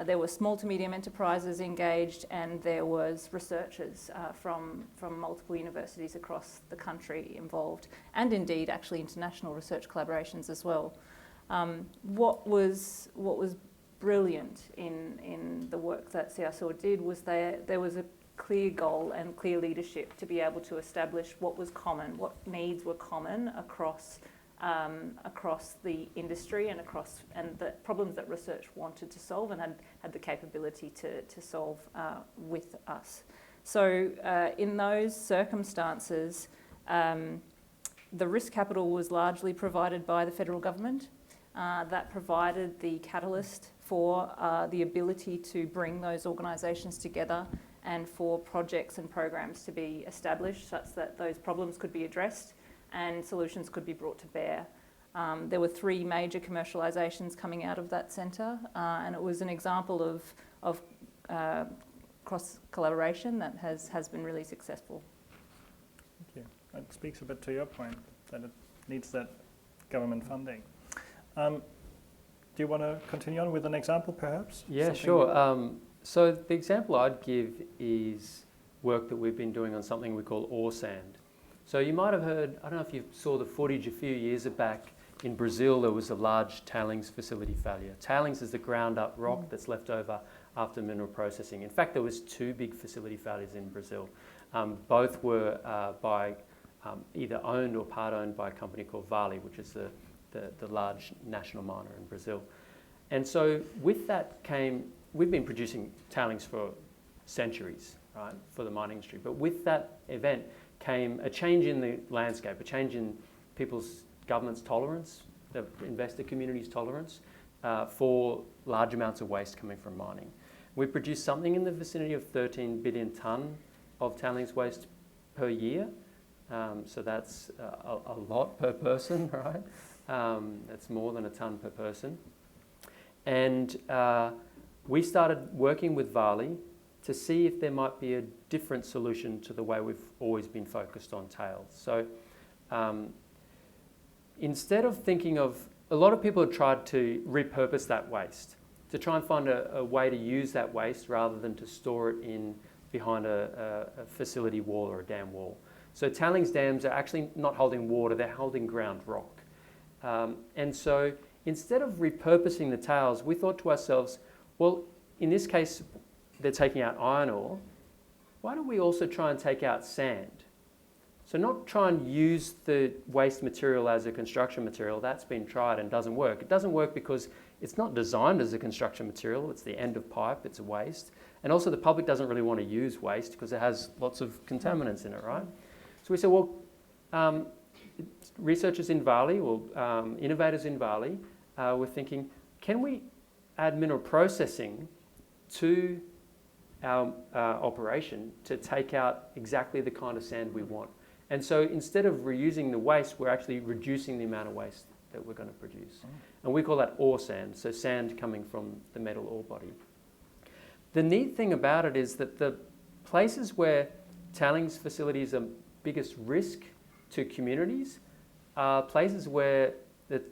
[SPEAKER 3] There were small to medium enterprises engaged, and there was researchers from multiple universities across the country involved, and indeed actually international research collaborations as well. What was brilliant in the work that CRSOR did was there was a clear goal and clear leadership to be able to establish what was common, what needs were common across the industry and the problems that research wanted to solve and had the capability to solve with us. So in those circumstances, the risk capital was largely provided by the federal government. That provided the catalyst for the ability to bring those organisations together and for projects and programs to be established such that those problems could be addressed and solutions could be brought to bear. There were 3 major commercialisations coming out of that centre, and it was an example of cross-collaboration that has been really successful.
[SPEAKER 1] Thank you. It's speaks a bit to your point that it needs that government funding. Do you want to continue on with an example, perhaps?
[SPEAKER 4] Yeah,
[SPEAKER 1] Something-
[SPEAKER 4] sure. So the example I'd give is work that we've been doing on something we call ore sand. So you might have heard, I don't know if you saw the footage a few years back, in Brazil there was a large tailings facility failure. Tailings is the ground up rock that's left over after mineral processing. In fact, there was 2 big facility failures in Brazil. Both were by either owned or part owned by a company called Vale, which is the large national miner in Brazil. And so with that came, we've been producing tailings for centuries, right, for the mining industry. But with that event came a change in the landscape, a change in people's government's tolerance, the investor community's tolerance for large amounts of waste coming from mining. We produce something in the vicinity of 13 billion tonne of tailings waste per year. So that's a lot per person, right? That's more than a tonne per person. And we started working with Vale to see if there might be a different solution to the way we've always been focused on tails. So instead of thinking of, a lot of people have tried to repurpose that waste, to try and find a way to use that waste rather than to store it in behind a facility wall or a dam wall. So tailings dams are actually not holding water, they're holding ground rock. And so instead of repurposing the tails, we thought to ourselves, well, in this case, they're taking out iron ore. Why don't we also try and take out sand? So not try and use the waste material as a construction material. That's been tried and doesn't work. It doesn't work because it's not designed as a construction material. It's the end of pipe. It's a waste. And also the public doesn't really want to use waste because it has lots of contaminants in it, right? So we said, well, researchers in Vale, or innovators in Vale, were thinking, can we add mineral processing to our operation to take out exactly the kind of sand we want? And so instead of reusing the waste, we're actually reducing the amount of waste that we're going to produce. And we call that ore sand, so sand coming from the metal ore body. The neat thing about it is that the places where tailings facilities are biggest risk to communities are places where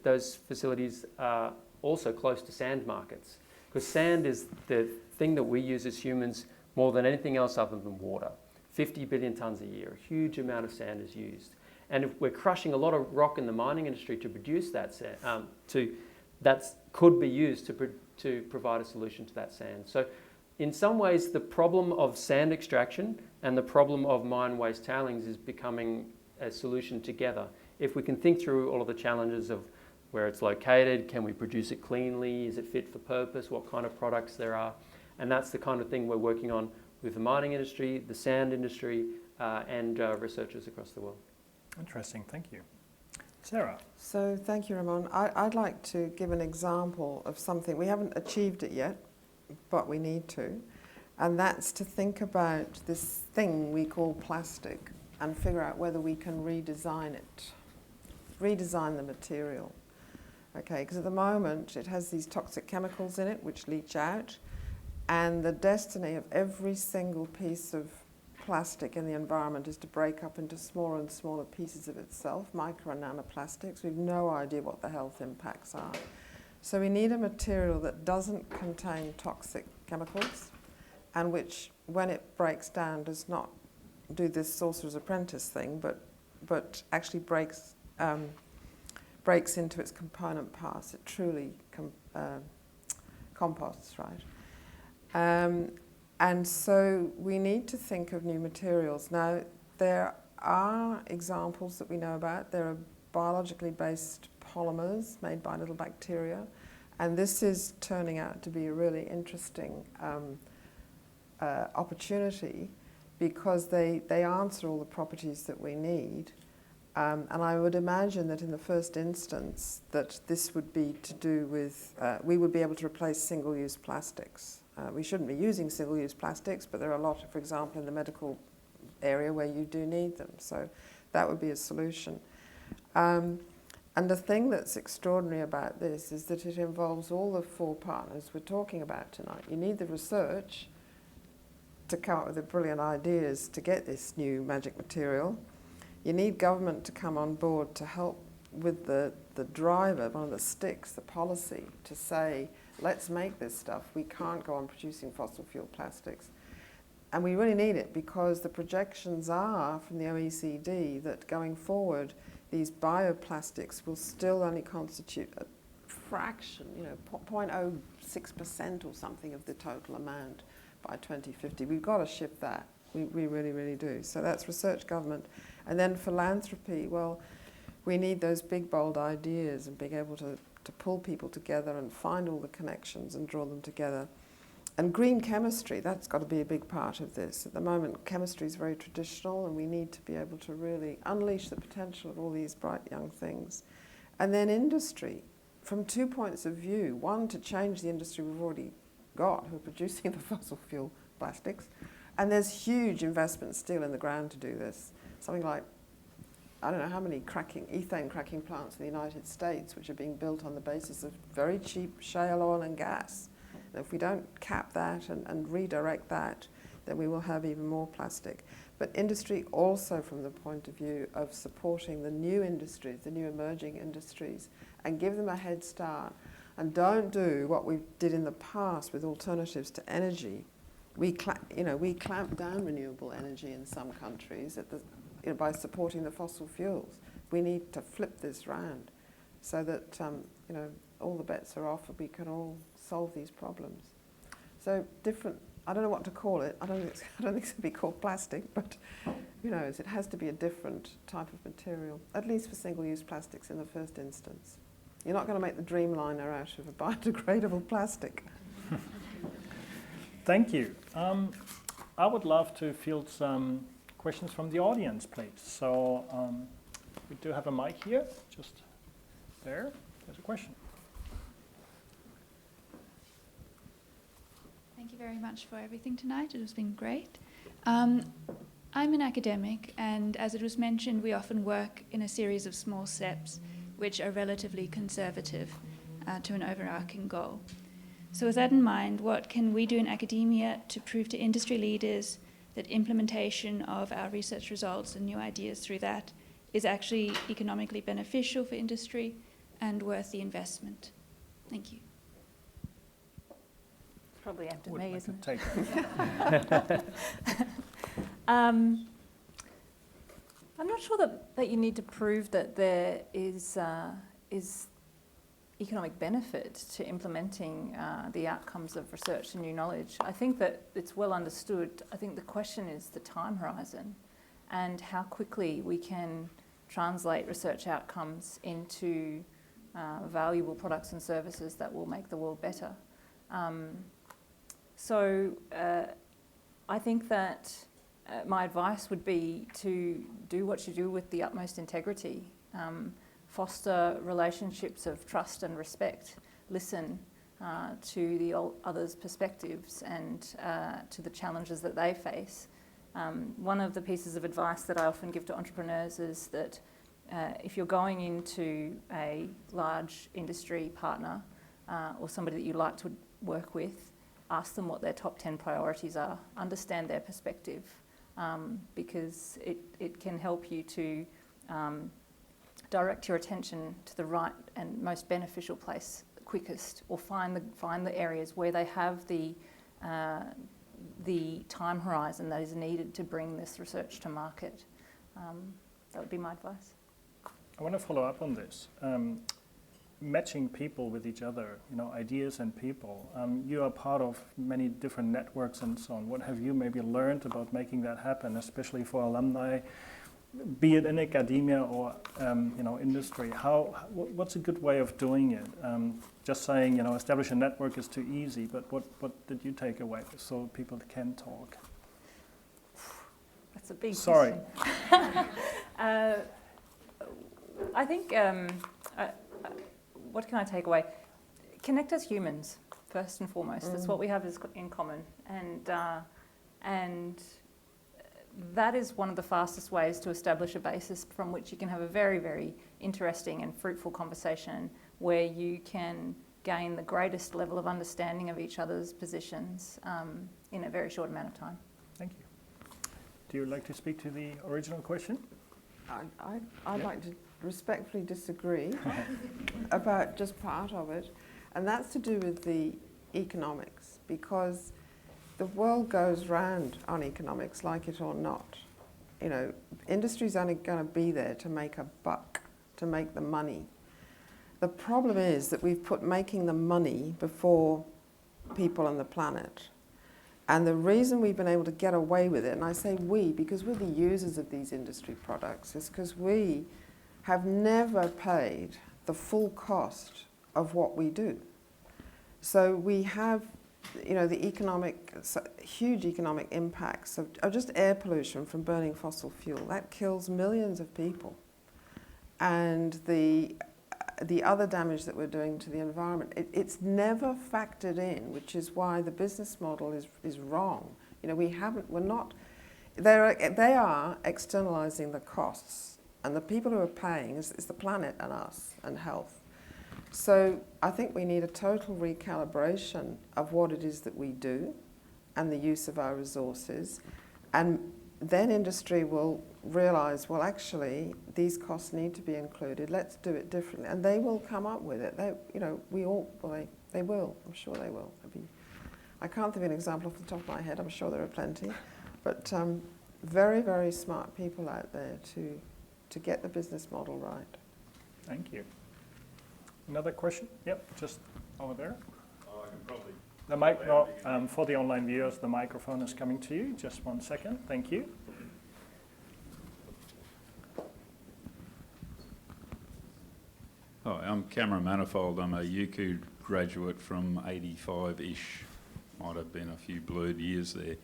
[SPEAKER 4] those facilities are also close to sand markets. Because sand is the thing that we use as humans more than anything else other than water. 50 billion tonnes a year, a huge amount of sand is used. And if we're crushing a lot of rock in the mining industry to produce that sand, that could be used to provide a solution to that sand. So in some ways, the problem of sand extraction and the problem of mine waste tailings is becoming a solution together. If we can think through all of the challenges of where it's located, can we produce it cleanly, is it fit for purpose, what kind of products there are, and that's the kind of thing we're working on with the mining industry, the sand industry, and researchers across the world.
[SPEAKER 1] Interesting, thank you. Sarah?
[SPEAKER 5] So thank you, Ramon. I'd like to give an example of something. We haven't achieved it yet, but we need to. And that's to think about this thing we call plastic and figure out whether we can redesign it, redesign the material. Okay, because at the moment it has these toxic chemicals in it which leach out, and the destiny of every single piece of plastic in the environment is to break up into smaller and smaller pieces of itself, micro and nanoplastics. We've no idea what the health impacts are. So we need a material that doesn't contain toxic chemicals and which, when it breaks down, does not do this sorcerer's apprentice thing, but actually breaks into its component parts. It truly composts, right? And so we need to think of new materials. Now, there are examples that we know about. There are biologically based polymers made by little bacteria, and this is turning out to be a really interesting opportunity because they answer all the properties that we need. And I would imagine that in the first instance that this would be to do with, we would be able to replace single-use plastics. We shouldn't be using single-use plastics, but there are a lot, for example, in the medical area where you do need them. So that would be a solution. And the thing that's extraordinary about this is that it involves all the 4 partners we're talking about tonight. You need the research to come up with the brilliant ideas to get this new magic material. You need government to come on board to help with the driver, one of the sticks, the policy, to say, let's make this stuff. We can't go on producing fossil fuel plastics. And we really need it because the projections are from the OECD that going forward, these bioplastics will still only constitute a fraction, 0.06% or something of the total amount by 2050. We've got to shift that. We really, really do. So that's research, government. And then philanthropy, well, we need those big, bold ideas and being able to pull people together and find all the connections and draw them together. And green chemistry, that's got to be a big part of this. At the moment, chemistry is very traditional, and we need to be able to really unleash the potential of all these bright young things. And then industry, from 2 points of view. One, to change the industry we've already got, who are producing the fossil fuel plastics. And there's huge investment still in the ground to do this. Something like, I don't know how many ethane cracking plants in the United States, which are being built on the basis of very cheap shale oil and gas. And if we don't cap that and redirect that, then we will have even more plastic. But industry also from the point of view of supporting the new industries, the new emerging industries, and give them a head start. And don't do what we did in the past with alternatives to energy. We clamp down renewable energy in some countries by supporting the fossil fuels. We need to flip this round so that all the bets are off and we can all solve these problems. So different, I don't know what to call it. I don't think it's going to be called plastic, but it has to be a different type of material, at least for single-use plastics in the first instance. You're not going to make the Dreamliner out of a biodegradable plastic.
[SPEAKER 1] Thank you. I would love to field some questions from the audience, please. So we do have a mic here, just there. There's a question.
[SPEAKER 6] Thank you very much for everything tonight. It has been great. I'm an academic, and as it was mentioned, we often work in a series of small steps which are relatively conservative to an overarching goal. So with that in mind, what can we do in academia to prove to industry leaders that implementation of our research results and new ideas through that is actually economically beneficial for industry and worth the investment? Thank you.
[SPEAKER 3] Probably aimed at
[SPEAKER 1] Would
[SPEAKER 3] me,
[SPEAKER 1] like
[SPEAKER 3] isn't
[SPEAKER 1] to
[SPEAKER 3] it?
[SPEAKER 1] take that.
[SPEAKER 3] I'm not sure that you need to prove that there is economic benefit to implementing the outcomes of research and new knowledge. I think that it's well understood. I think the question is the time horizon and how quickly we can translate research outcomes into valuable products and services that will make the world better. So I think that my advice would be to do what you do with the utmost integrity. Foster relationships of trust and respect. Listen to the others' perspectives and to the challenges that they face. One of the pieces of advice that I often give to entrepreneurs is that if you're going into a large industry partner or somebody that you like to work with, ask them what their top 10 priorities are. Understand their perspective because it can help you to direct your attention to the right and most beneficial place quickest, or find the areas where they have the time horizon that is needed to bring this research to market. That would be my advice.
[SPEAKER 1] I want to follow up on this. Matching people with each other, ideas and people. You are part of many different networks and so on. What have you maybe learned about making that happen, especially for alumni, be it in academia or industry? What's a good way of doing it? Just saying, establish a network is too easy, but what did you take away so people can talk?
[SPEAKER 3] That's a big
[SPEAKER 1] Sorry.
[SPEAKER 3] question. I think, what can I take away? Connect as humans, first and foremost. That's what we have in common. And that is one of the fastest ways to establish a basis from which you can have a very, very interesting and fruitful conversation where you can gain the greatest level of understanding of each other's positions in a very short amount of time.
[SPEAKER 1] Thank you. Do you like to speak to the original question?
[SPEAKER 5] I'd like to respectfully disagree about just part of it, and that's to do with the economics, because the world goes round on economics, like it or not. You know, industry's only going to be there to make a buck, to make the money. The problem is that we've put making the money before people on the planet. And the reason we've been able to get away with it, and I say we because we're the users of these industry products, is because we have never paid the full cost of what we do. So we have, you know, the huge economic impacts of just air pollution from burning fossil fuel. That kills millions of people. And the other damage that we're doing to the environment, it's never factored in, which is why the business model is wrong. You know, they are externalizing the costs, and the people who are paying is the planet and us and health. So I think we need a total recalibration of what it is that we do and the use of our resources, and then industry will realise, well, actually, these costs need to be included. Let's do it differently, and they will come up with it. They will. I'm sure they will. I can't think of an example off the top of my head. I'm sure there are plenty, but very, very smart people out there to get the business model right.
[SPEAKER 1] Thank you. Another question? Yep, just over there.
[SPEAKER 7] I can probably.
[SPEAKER 1] The mic, for the online viewers, the microphone is coming to you. Just 1 second. Thank you.
[SPEAKER 7] Hi, I'm Cameron Manifold. I'm a UQ graduate from 85-ish. Might have been a few blurred years there.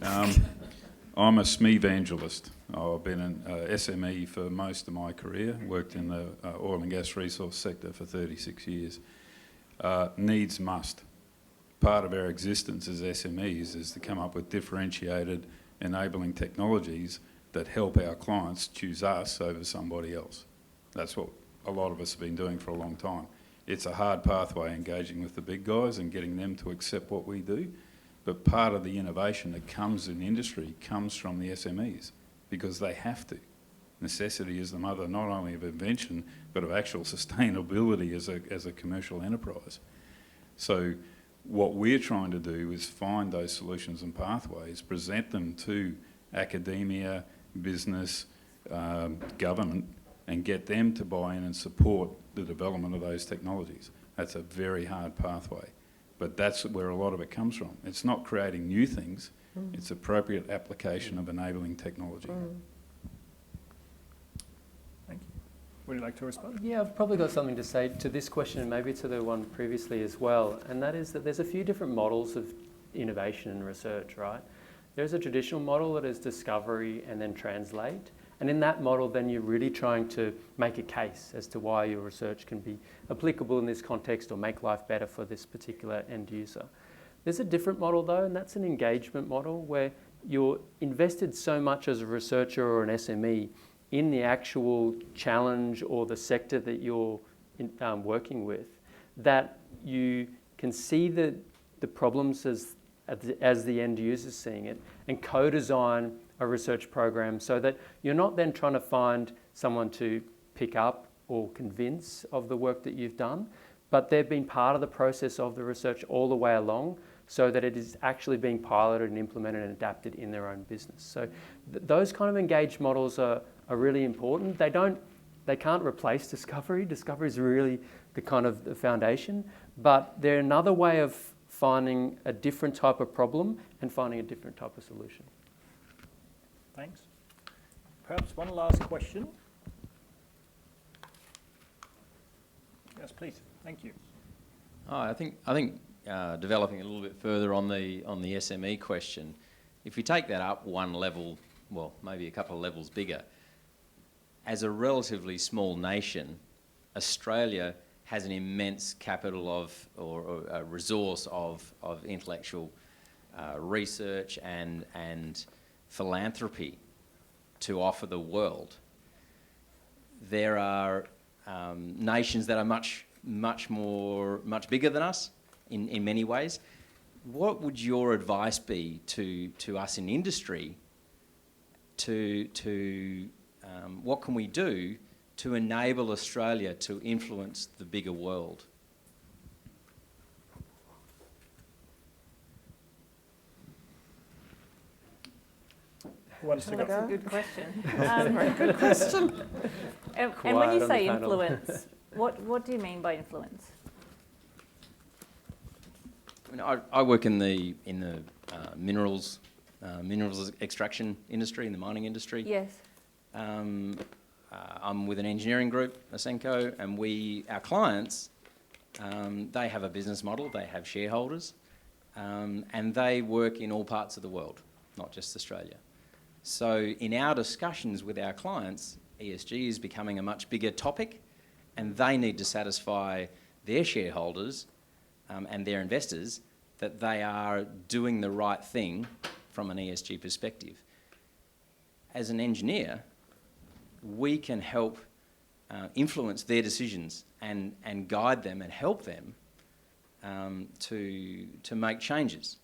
[SPEAKER 7] I'm a SME evangelist. I've been an SME for most of my career, worked in the oil and gas resource sector for 36 years. Needs must. Part of our existence as SMEs is to come up with differentiated enabling technologies that help our clients choose us over somebody else. That's what a lot of us have been doing for a long time. It's a hard pathway engaging with the big guys and getting them to accept what we do, but part of the innovation that comes in industry comes from the SMEs because they have to. Necessity is the mother not only of invention but of actual sustainability as a commercial enterprise. So what we're trying to do is find those solutions and pathways, present them to academia, business, government, and get them to buy in and support the development of those technologies. That's a very hard pathway, but that's where a lot of it comes from. It's not creating new things, it's appropriate application of enabling technology.
[SPEAKER 1] Thank you. Would you like to respond?
[SPEAKER 4] Yeah, I've probably got something to say to this question and maybe to the one previously as well, and that is that there's a few different models of innovation and research, right? There's a traditional model that is discovery and then translate, and in that model then you're really trying to make a case as to why your research can be applicable in this context or make life better for this particular end user. There's a different model though, and that's an engagement model where you're invested so much as a researcher or an SME in the actual challenge or the sector that you're working with, that you can see the problems as the end user's seeing it and co-design a research program so that you're not then trying to find someone to pick up or convince of the work that you've done, but they've been part of the process of the research all the way along so that it is actually being piloted and implemented and adapted in their own business. So those kind of engaged models are really important. They can't replace discovery. Discovery is really the kind of the foundation, but they're another way of finding a different type of problem and finding a different type of solution.
[SPEAKER 1] Thanks. Perhaps one last question. Yes, please. Thank you.
[SPEAKER 8] I think developing a little bit further on the SME question, if we take that up one level, well, maybe a couple of levels bigger, as a relatively small nation, Australia has an immense capital of or a resource of intellectual research and philanthropy to offer the world. There are nations that are much bigger than us in many ways. What would your advice be to us in industry to what can we do to enable Australia to influence the bigger world?
[SPEAKER 1] Who wants to
[SPEAKER 5] Shall I
[SPEAKER 1] go?
[SPEAKER 3] That's a
[SPEAKER 5] go?
[SPEAKER 3] good question.
[SPEAKER 5] Very good question.
[SPEAKER 3] And when
[SPEAKER 4] Quiet
[SPEAKER 3] you
[SPEAKER 4] on
[SPEAKER 3] say
[SPEAKER 4] the panel.
[SPEAKER 3] influence, what do you mean by influence?
[SPEAKER 8] I mean, I work in the minerals extraction industry, in the mining industry.
[SPEAKER 3] Yes.
[SPEAKER 8] I'm with an engineering group, Asenco, and our clients, they have a business model, they have shareholders, and they work in all parts of the world, not just Australia. So in our discussions with our clients, ESG is becoming a much bigger topic, and they need to satisfy their shareholders and their investors that they are doing the right thing from an ESG perspective. As an engineer, we can help influence their decisions and guide them and help them to make changes.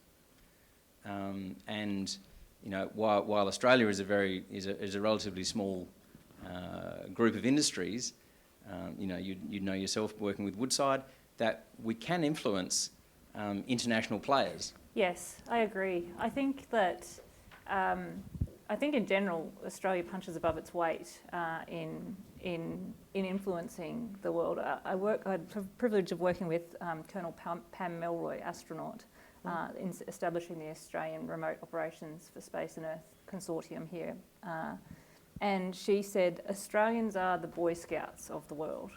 [SPEAKER 8] And you know, while Australia is a relatively small group of industries, you know, you know yourself working with Woodside, that we can influence international players.
[SPEAKER 3] Yes, I agree. I think that, I think in general, Australia punches above its weight in influencing the world. I had the privilege of working with Colonel Pam Melroy, astronaut, in establishing the Australian Remote Operations for Space and Earth Consortium here. And she said, Australians are the Boy Scouts of the world.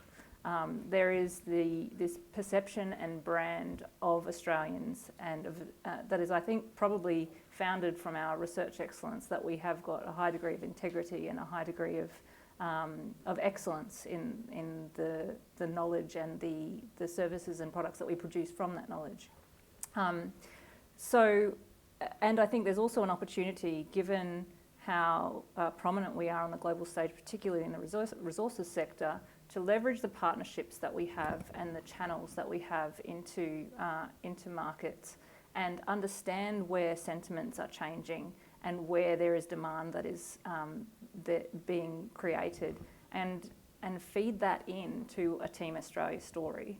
[SPEAKER 3] There is this perception and brand of Australians, and that is, I think, probably founded from our research excellence, that we have got a high degree of integrity and a high degree of excellence in the knowledge and the services and products that we produce from that knowledge. And I think there's also an opportunity, given how prominent we are on the global stage, particularly in the resources sector, to leverage the partnerships that we have and the channels that we have into markets, and understand where sentiments are changing and where there is demand that is being created, and feed that into a Team Australia story,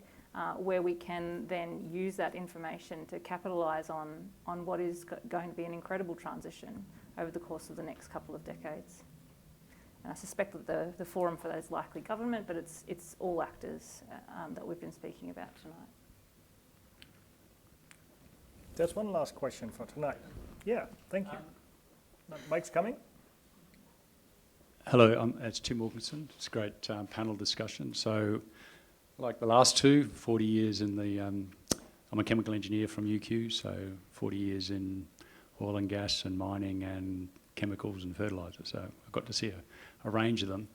[SPEAKER 3] where we can then use that information to capitalise on what is going to be an incredible transition over the course of the next couple of decades. And I suspect that the forum for that is likely government, but it's all actors that we've been speaking about tonight.
[SPEAKER 1] There's one last question for tonight. Yeah, thank you. Mike's coming.
[SPEAKER 9] Hello, it's Tim Wilkinson. It's a great panel discussion. So, like the last 40 years in the, I'm a chemical engineer from UQ, so 40 years in oil and gas and mining and chemicals and fertilisers. So I've got to see a range of them.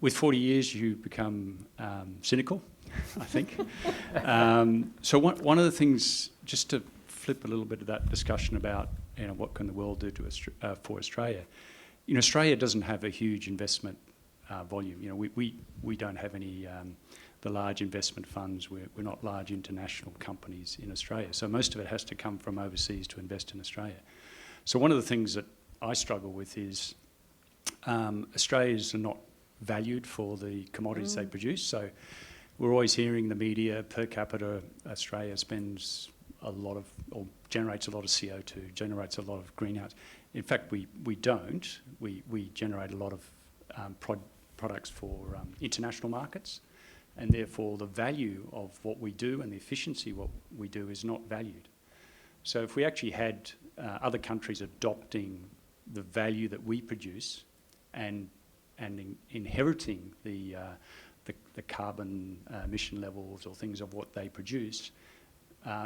[SPEAKER 9] With 40 years, you become cynical, I think. So one of the things, just to flip a little bit of that discussion about, you know, what can the world do for Australia? You know, Australia doesn't have a huge investment volume. You know, we don't have any the large investment funds. We're not large international companies in Australia. So most of it has to come from overseas to invest in Australia. So one of the things that I struggle with is Australians are not valued for the commodities they produce. So we're always hearing in the media, per capita, Australia spends a lot of, or generates a lot of CO2, generates a lot of greenhouse. In fact, we don't. We generate a lot of products for international markets, and therefore the value of what we do and the efficiency of what we do is not valued. So if we actually had other countries adopting the value that we produce and inheriting the carbon emission levels or things of what they produce,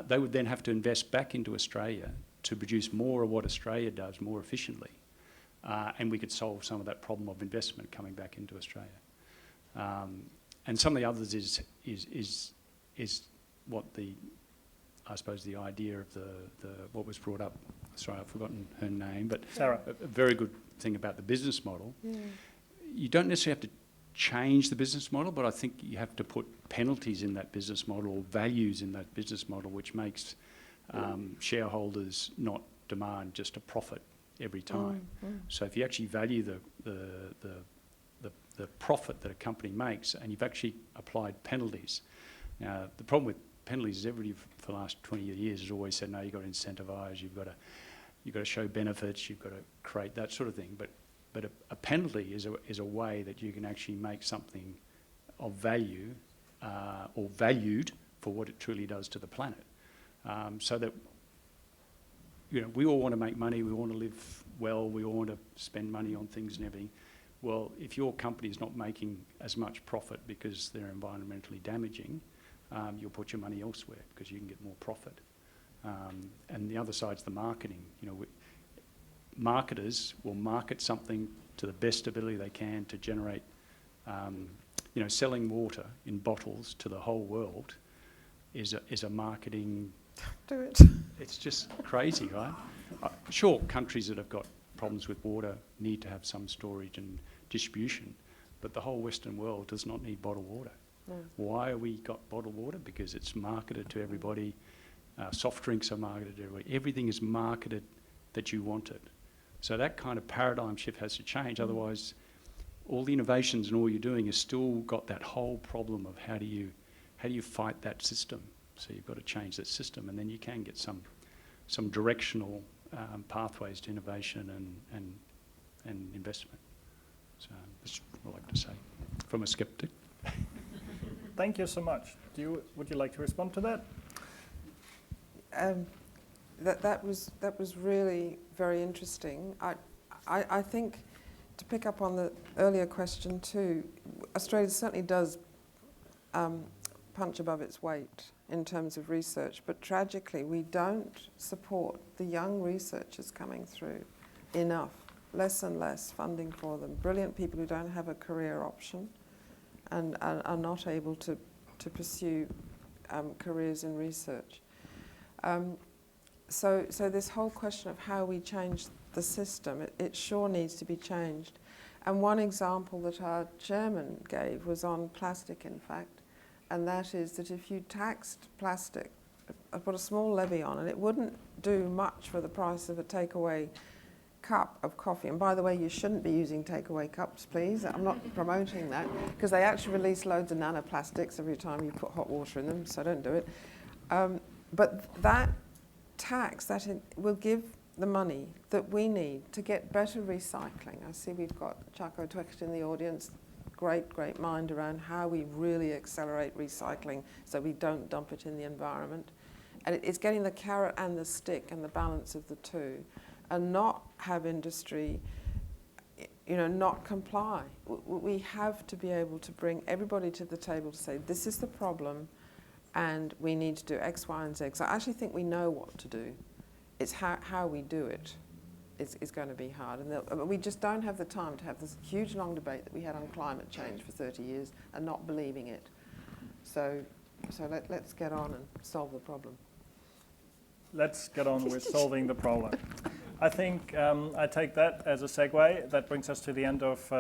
[SPEAKER 9] they would then have to invest back into Australia to produce more of what Australia does more efficiently. And we could solve some of that problem of investment coming back into Australia. And some of the others is what I suppose the idea of what was brought up. Sorry, I've forgotten her name, but
[SPEAKER 1] Sarah.
[SPEAKER 9] A very good thing about the business model. You don't necessarily have to change the business model, but I think you have to put penalties in that business model, or values in that business model, which makes shareholders not demand just a profit every time. So if you actually value the profit that a company makes, and you've actually applied penalties. Now, the problem with penalties is everybody for the last 20 years has always said, no, you've got to incentivise, you've got to show benefits, you've got to create that sort of thing. But a penalty is a way that you can actually make something of value or valued for what it truly does to the planet. So that, you know, we all want to make money, we want to live well, we all want to spend money on things and everything. Well, if your company is not making as much profit because they're environmentally damaging, you'll put your money elsewhere because you can get more profit. And the other side's the marketing. You know, marketers will market something to the best ability they can to generate, you know, selling water in bottles to the whole world is a marketing.
[SPEAKER 5] Do it.
[SPEAKER 9] It's just crazy, right? Sure, countries that have got problems with water need to have some storage and distribution, but the whole Western world does not need bottled water.
[SPEAKER 5] No.
[SPEAKER 9] Why have we got bottled water? Because it's marketed to everybody. Soft drinks are marketed to everybody. Everything is marketed that you want it. So that kind of paradigm shift has to change. Otherwise, all the innovations and all you're doing has still got that whole problem of how do you fight that system? So you've got to change that system, and then you can get some directional pathways to innovation and investment. So that's what I like to say from a skeptic.
[SPEAKER 1] Thank you so much. Would you like to respond to that?
[SPEAKER 5] That was really very interesting. I think, to pick up on the earlier question too, Australia certainly does punch above its weight in terms of research, but tragically we don't support the young researchers coming through enough. Less and less funding for them. Brilliant people who don't have a career option and are not able to pursue careers in research. So this whole question of how we change the system, it sure needs to be changed. And one example that our chairman gave was on plastic, in fact, and that is that if you taxed plastic, put a small levy on it, it wouldn't do much for the price of a takeaway cup of coffee. And by the way, you shouldn't be using takeaway cups, please. I'm not promoting that, because they actually release loads of nanoplastics every time you put hot water in them, so don't do it. But that tax, will give the money that we need to get better recycling. I see we've got Chaco Twext in the audience. Great mind around how we really accelerate recycling so we don't dump it in the environment. And it's getting the carrot and the stick and the balance of the two, and not have industry, you know, not comply. We have to be able to bring everybody to the table to say, this is the problem, and we need to do X, Y, and Z. So I actually think we know what to do. It's how we do it is going to be hard. And we just don't have the time to have this huge, long debate that we had on climate change for 30 years and not believing it. So let's get on and solve the problem.
[SPEAKER 1] Let's get on with solving the problem. I think I take that as a segue. That brings us to the end of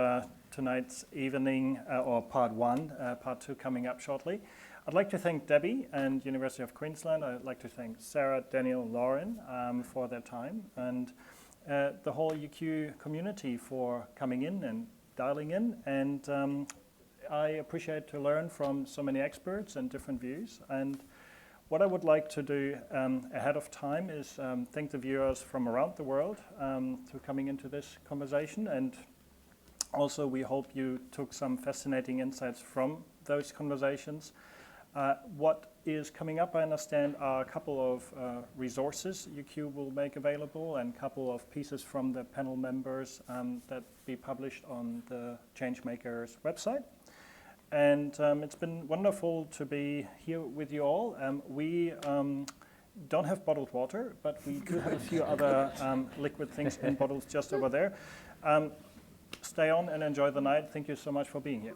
[SPEAKER 1] tonight's evening, or part one. Part two coming up shortly. I'd like to thank Debbie and University of Queensland. I'd like to thank Sarah, Daniel, Lauren for their time, and the whole UQ community for coming in and dialing in. And I appreciate to learn from so many experts and different views. And what I would like to do ahead of time is thank the viewers from around the world for coming into this conversation. And also we hope you took some fascinating insights from those conversations. What is coming up, I understand, are a couple of resources UQ will make available, and a couple of pieces from the panel members that be published on the ChangeMakers website. And it's been wonderful to be here with you all. We don't have bottled water, but we do have a few other liquid things in bottles just over there. Stay on and enjoy the night. Thank you so much for being here.